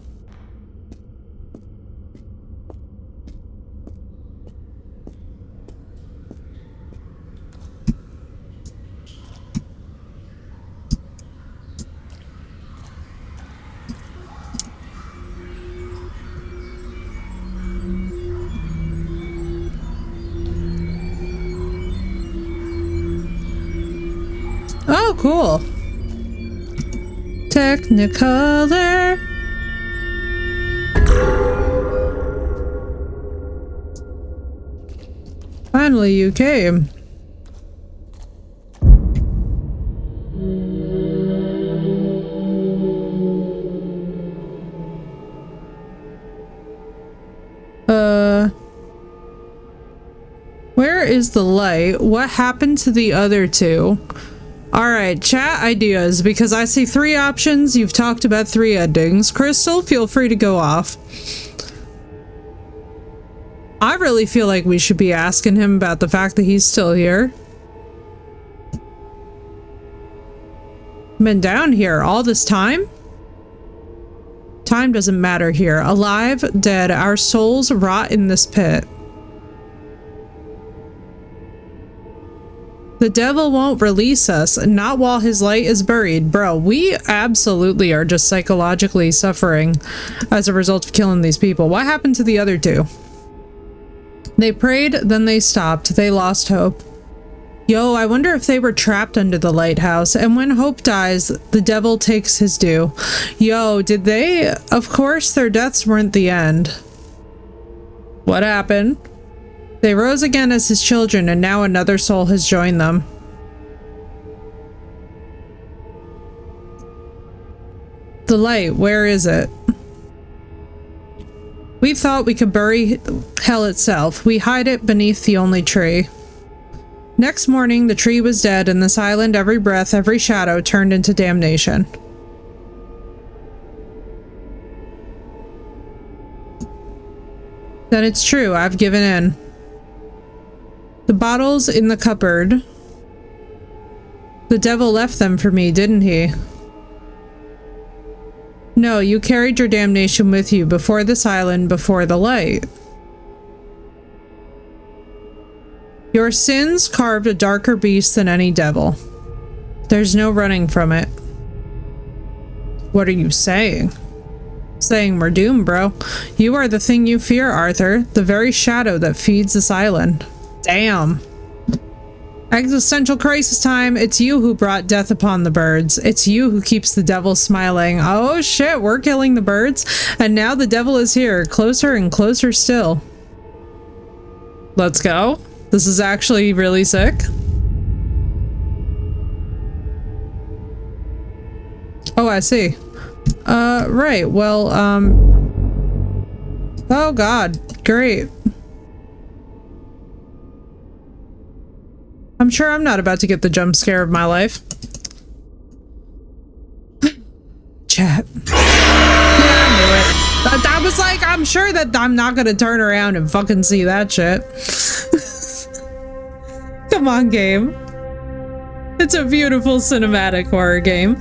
Oh, cool. Technicolor. Finally, you came. Where is the light? What happened to the other two? Alright, chat ideas, because I see 3 options. You've talked about 3 endings. Crystal, feel free to go off. I really feel like we should be asking him about the fact that he's still here. Been down here all this time? Time doesn't matter here. Alive, dead, our souls rot in this pit. The devil won't release us, not while his light is buried. Bro, we absolutely are just psychologically suffering as a result of killing these people. What happened to the other 2? They prayed, then they stopped. They lost hope. Yo, I wonder if they were trapped under the lighthouse, and when hope dies, the devil takes his due. Yo, did they? Of course, their deaths weren't the end. What happened? They rose again as his children, and now another soul has joined them. The light, where is it? We thought we could bury hell itself. We hide it beneath the only tree. Next morning, the tree was dead, and this island, every breath, every shadow, turned into damnation. Then it's true, I've given in. The bottles in the cupboard. The devil left them for me, didn't he? No, you carried your damnation with you before this island, before the light. Your sins carved a darker beast than any devil. There's no running from it. What are you saying? Saying we're doomed, bro. You are the thing you fear, Arthur. The very shadow that feeds this island. Damn. Existential crisis time. It's you who brought death upon the birds. It's you who keeps the devil smiling. Oh shit, we're killing the birds. And now the devil is here. Closer and closer still. Let's go. This is actually really sick. Oh, I see. Right. Well, oh god. Great. I'm sure I'm not about to get the jump scare of my life. Chat. Yeah, I knew it. I was like, I'm sure that I'm not gonna turn around and fucking see that shit. Come on, game. It's a beautiful cinematic horror game.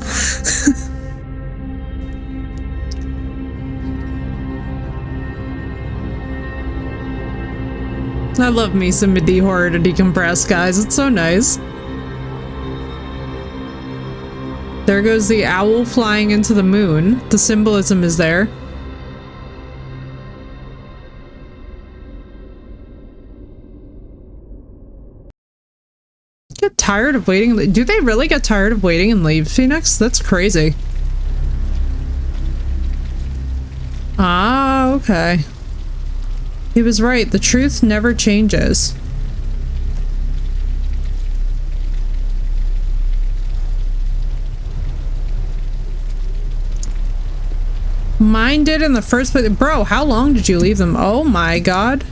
I love me some indie horror to decompress, guys. It's so nice. There goes the owl flying into the moon. The symbolism is there. Get tired of waiting? Do they really get tired of waiting and leave, Phoenix? That's crazy. Ah, okay. He was right. The truth never changes. Mine did in the first place. Bro, how long did you leave them? Oh my god.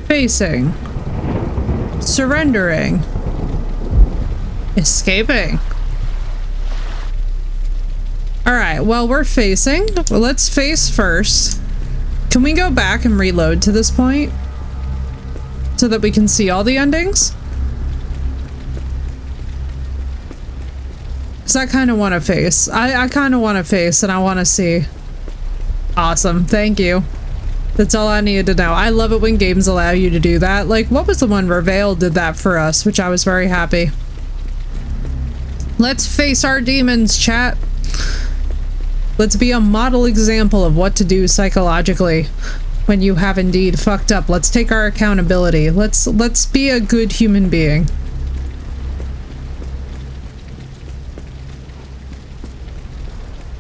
Facing. Surrendering. Escaping. Alright, well, we're facing. Well, let's face first. Can we go back and reload to this point? So that we can see all the endings? Because I kind of want to face. I kind of want to face and I want to see. Awesome. Thank you. That's all I needed to know. I love it when games allow you to do that. Like, what was the one? Reveal did that for us, which I was very happy. Let's face our demons, chat. Let's be a model example of what to do psychologically when you have indeed fucked up. Let's take our accountability. Let's be a good human being.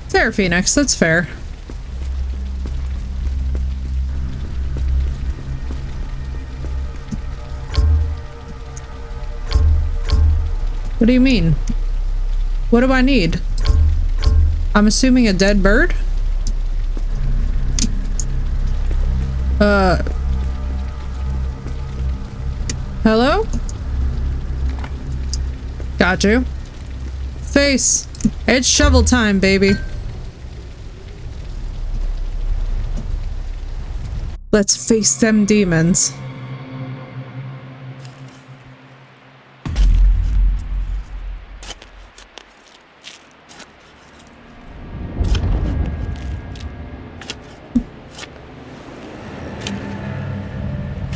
Fair, Phoenix. That's fair. What do you mean? What do I need? I'm assuming a dead bird? Hello? Got you. Face. It's shovel time, baby. Let's face them demons.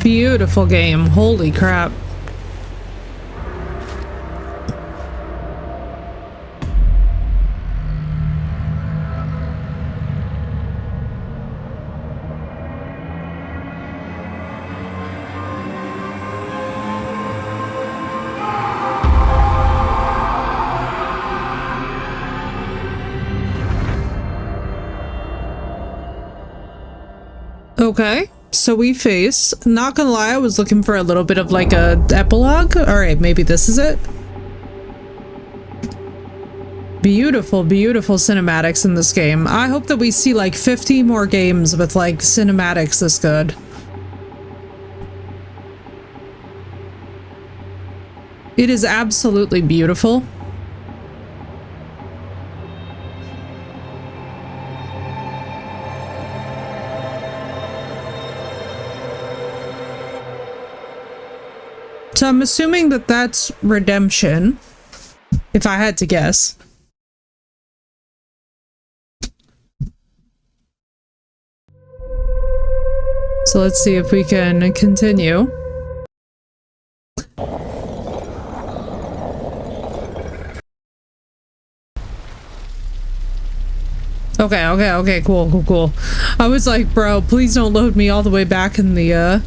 Beautiful game. Holy crap. Okay. So we face, not gonna lie, I was looking for a little bit of like a epilogue. All right, maybe this is it. Beautiful, beautiful cinematics in this game. I hope that we see like 50 more games with like cinematics this good. It is absolutely beautiful. So I'm assuming that that's redemption, if I had to guess. So let's see if we can continue. Okay, cool. I was like, bro, please don't load me all the way back in the,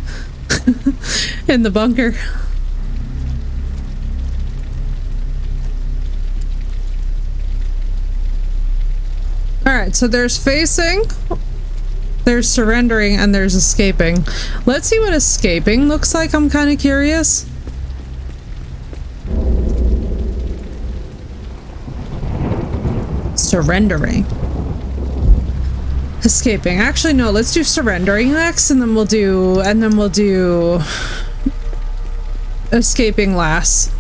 in the bunker. Alright, so there's facing, there's surrendering, and there's escaping. Let's see what escaping looks like. I'm kind of curious. Surrendering. Escaping. Actually, no, let's do surrendering next, and then we'll do escaping last.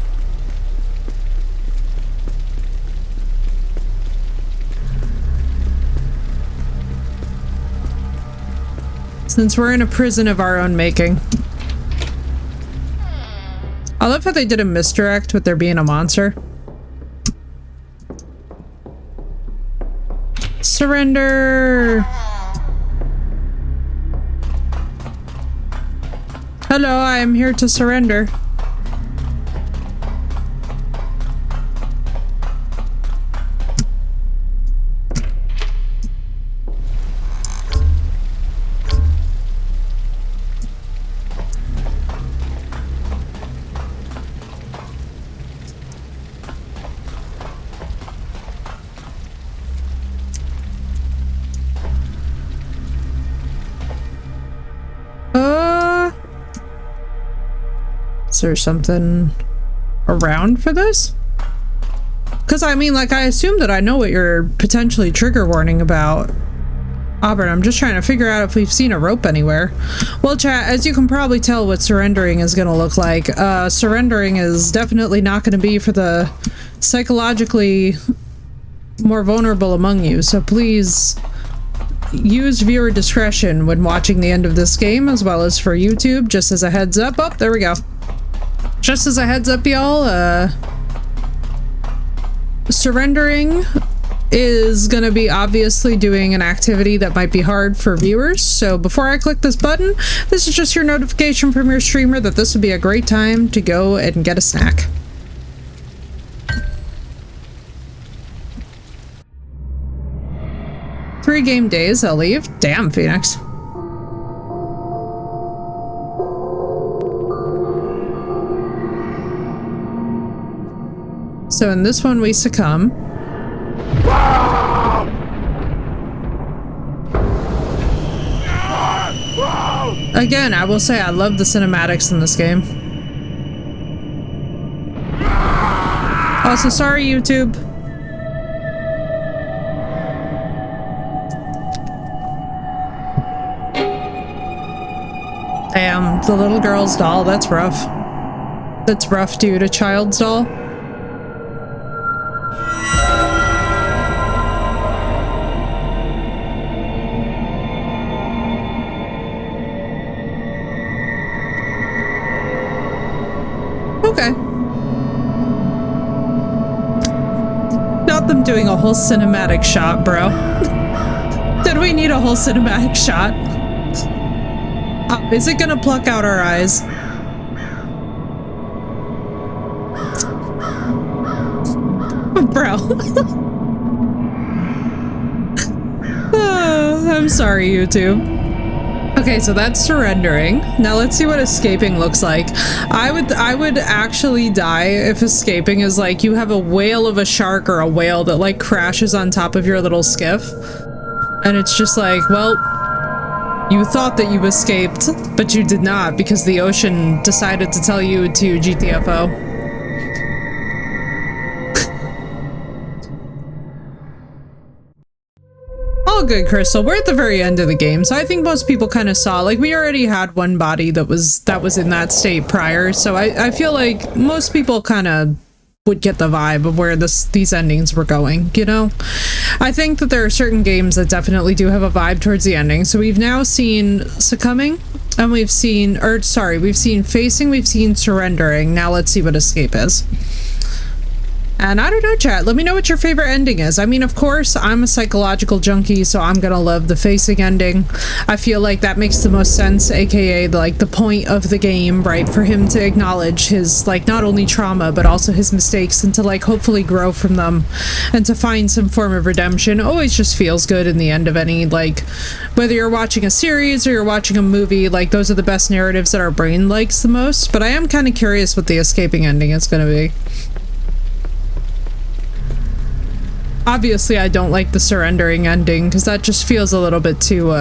Since we're in a prison of our own making. I love how they did a misdirect with there being a monster. Surrender! Hello, I am here to surrender. Is there something around for this? Because I mean, like, I assume that I know what you're potentially trigger warning about. Auburn, I'm just trying to figure out if we've seen a rope anywhere. Well, chat, as you can probably tell what surrendering is going to look like, surrendering is definitely not going to be for the psychologically more vulnerable among you, so please use viewer discretion when watching the end of this game, as well as for YouTube, just as a heads up. Oh, there we go. Just as a heads up, y'all, surrendering is gonna be obviously doing an activity that might be hard for viewers, so before I click this button, this is just your notification from your streamer that this would be a great time to go and get a snack. Three game days, I'll leave. Damn, Phoenix. So in this one we succumb. Again, I will say I love the cinematics in this game. Also, sorry YouTube. Damn, the little girl's doll, that's rough. That's rough, dude, a child's doll. Okay. Not them doing a whole cinematic shot, bro. Did we need a whole cinematic shot? Is it gonna pluck out our eyes? Bro. I'm sorry, YouTube. Okay, so that's surrendering. Now let's see what escaping looks like. I would actually die if escaping is like you have a whale of a shark or a whale that like crashes on top of your little skiff. And it's just like, well, you thought that you escaped, but you did not because the ocean decided to tell you to GTFO. good, Crystal. We're at the very end of the game, so I think most people kind of saw, like, we already had one body that was in that state prior, so I feel like most people kind of would get the vibe of where these endings were going, you know? I think that there are certain games that definitely do have a vibe towards the ending. So we've now seen Succumbing, and we've seen Facing, we've seen Surrendering. Now let's see what Escape is. And I don't know, chat, let me know what your favorite ending is. I mean, of course, I'm a psychological junkie, so I'm gonna love the Facing ending. I feel like that makes the most sense, aka the point of the game, right? For him to acknowledge his, like, not only trauma, but also his mistakes, and to, like, hopefully grow from them, and to find some form of redemption. Always just feels good in the end of any, like, whether you're watching a series or you're watching a movie, like, those are the best narratives that our brain likes the most. But I am kind of curious what the Escaping ending is gonna be. Obviously, I don't like the Surrendering ending, because that just feels a little bit too,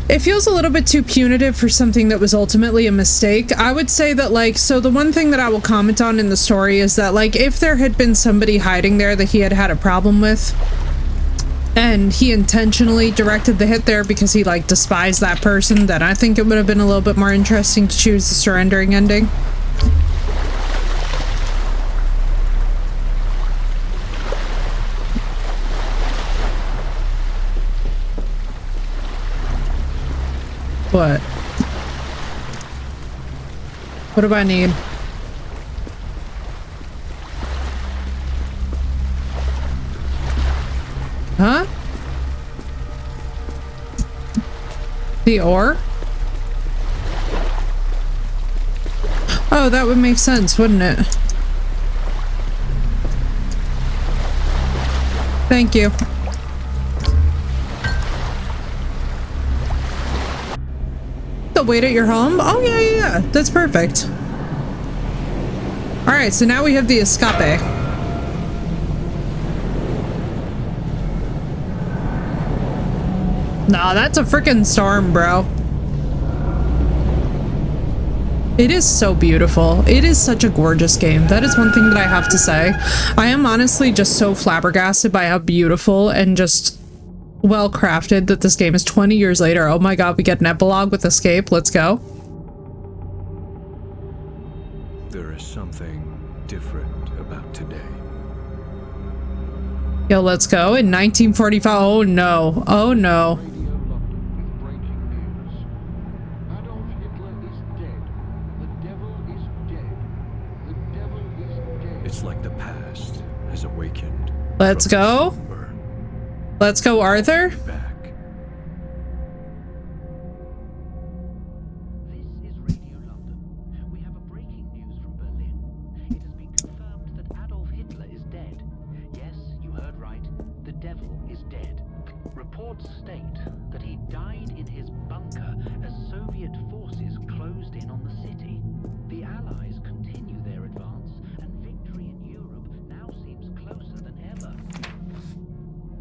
it feels a little bit too punitive for something that was ultimately a mistake. I would say that, like, so the one thing that I will comment on in the story is that, like, if there had been somebody hiding there that he had a problem with, and he intentionally directed the hit there because he, like, despised that person, then I think it would have been a little bit more interesting to choose the Surrendering ending. What? What do I need? Huh? The ore? Oh, that would make sense, wouldn't it? Thank you. Wait at your home? Oh, yeah, that's perfect. Alright, so now we have the escape. Nah, that's a freaking storm, bro. It is so beautiful. It is such a gorgeous game. That is one thing that I have to say. I am honestly just so flabbergasted by how beautiful and just well crafted that this game is 20 years later. Oh my god, we get an epilogue with Escape. Let's go. There is something different about today. Yo, let's go. In 1945. Oh no. Oh no. It's like the past has awakened. Let's go. Let's go, Arthur. This is Radio London. We have a breaking news from Berlin. It has been confirmed that Adolf Hitler is dead. Yes, you heard right. The devil is dead. Reports state that he died in his bunker as Soviet forces closed in on the city. The Allies continue their advance, and victory in Europe now seems closer than ever.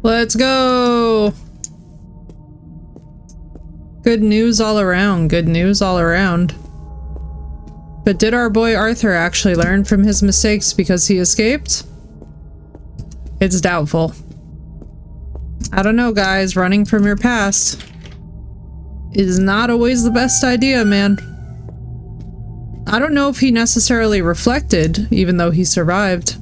Let's go. Good news all around. Good news all around. But did our boy Arthur actually learn from his mistakes because he escaped? It's doubtful. I don't know, guys. Running from your past is not always the best idea, man. I don't know if he necessarily reflected, even though he survived.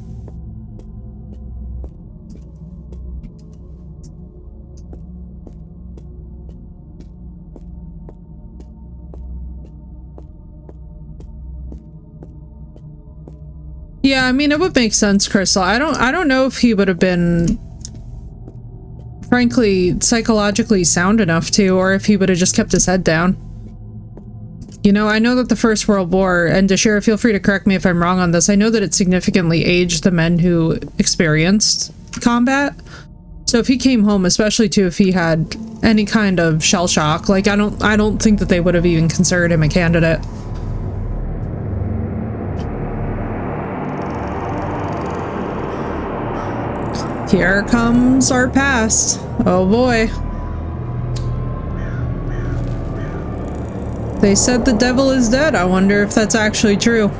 Yeah, I mean, it would make sense, Crystal. I don't know if he would have been, frankly, psychologically sound enough to, or if he would have just kept his head down. You know, I know that the First World War, and Deshira, feel free to correct me if I'm wrong on this, I know that it significantly aged the men who experienced combat. So if he came home, especially too if he had any kind of shell shock, like, I don't think that they would have even considered him a candidate. Here comes our past. Oh boy. They said the devil is dead. I wonder if that's actually true.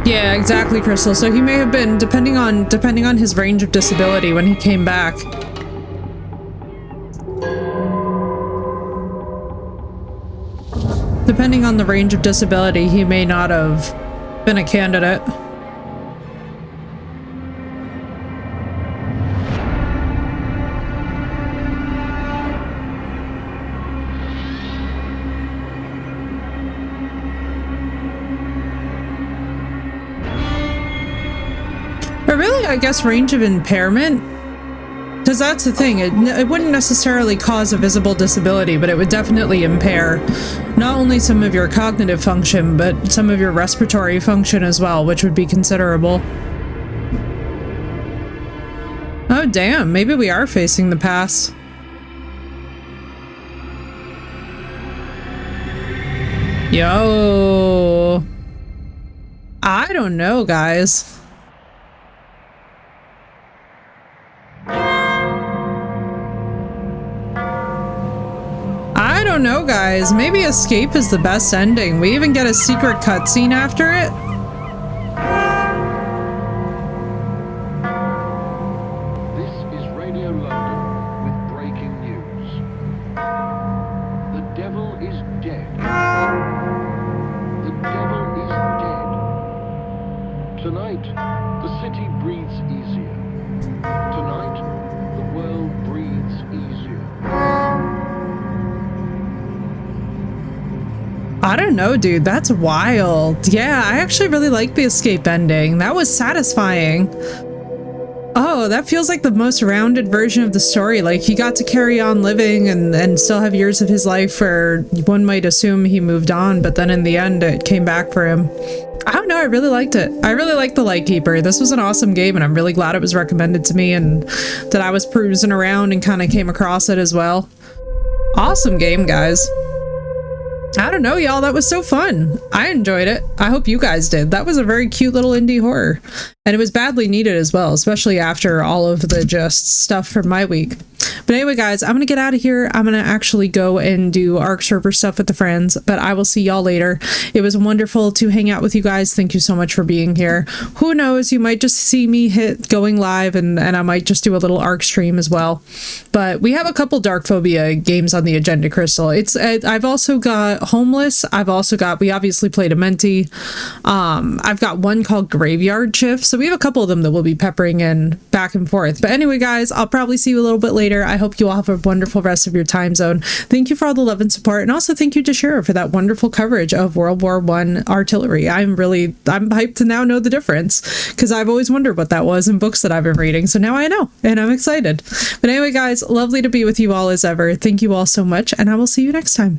Yeah, exactly, Crystal. So he may have been, depending on his range of disability when he came back. Depending on the range of disability, he may not have been a candidate. But really, I guess range of impairment, because that's the thing, it wouldn't necessarily cause a visible disability, but it would definitely impair not only some of your cognitive function, but some of your respiratory function as well, which would be considerable. Oh damn, maybe we are facing the past. Yo. I don't know, guys. I don't know, guys. Maybe escape is the best ending. We even get a secret cutscene after it. This is Radio London with breaking news. The devil is dead. The devil is dead. Tonight, the city breathes easier. Tonight, the world breathes easier. I don't know, dude. That's wild. Yeah, I actually really like the escape ending. That was satisfying. Oh, that feels like the most rounded version of the story. Like, he got to carry on living and still have years of his life where one might assume he moved on, but then in the end, it came back for him. I don't know, I really liked it. I really liked the Lightkeeper. This was an awesome game, and I'm really glad it was recommended to me and that I was perusing around and kind of came across it as well. Awesome game, guys. I don't know, y'all. That was so fun. I enjoyed it. I hope you guys did. That was a very cute little indie horror. And it was badly needed as well, especially after all of the just stuff from my week. But anyway, guys, I'm going to get out of here. I'm going to actually go and do Ark server stuff with the friends, but I will see y'all later. It was wonderful to hang out with you guys. Thank you so much for being here. Who knows? You might just see me hit going live and I might just do a little Ark stream as well. But we have a couple Dark Phobia games on the agenda, Crystal. I've also got Homeless. We obviously played Amenti. I've got one called Graveyard Shift. So we have a couple of them that we'll be peppering in back and forth. But anyway, guys, I'll probably see you a little bit later. I hope you all have a wonderful rest of your time zone. Thank you for all the love and support. And also thank you to Shira for that wonderful coverage of World War I artillery. I'm hyped to now know the difference because I've always wondered what that was in books that I've been reading. So now I know and I'm excited. But anyway, guys, lovely to be with you all as ever. Thank you all so much and I will see you next time.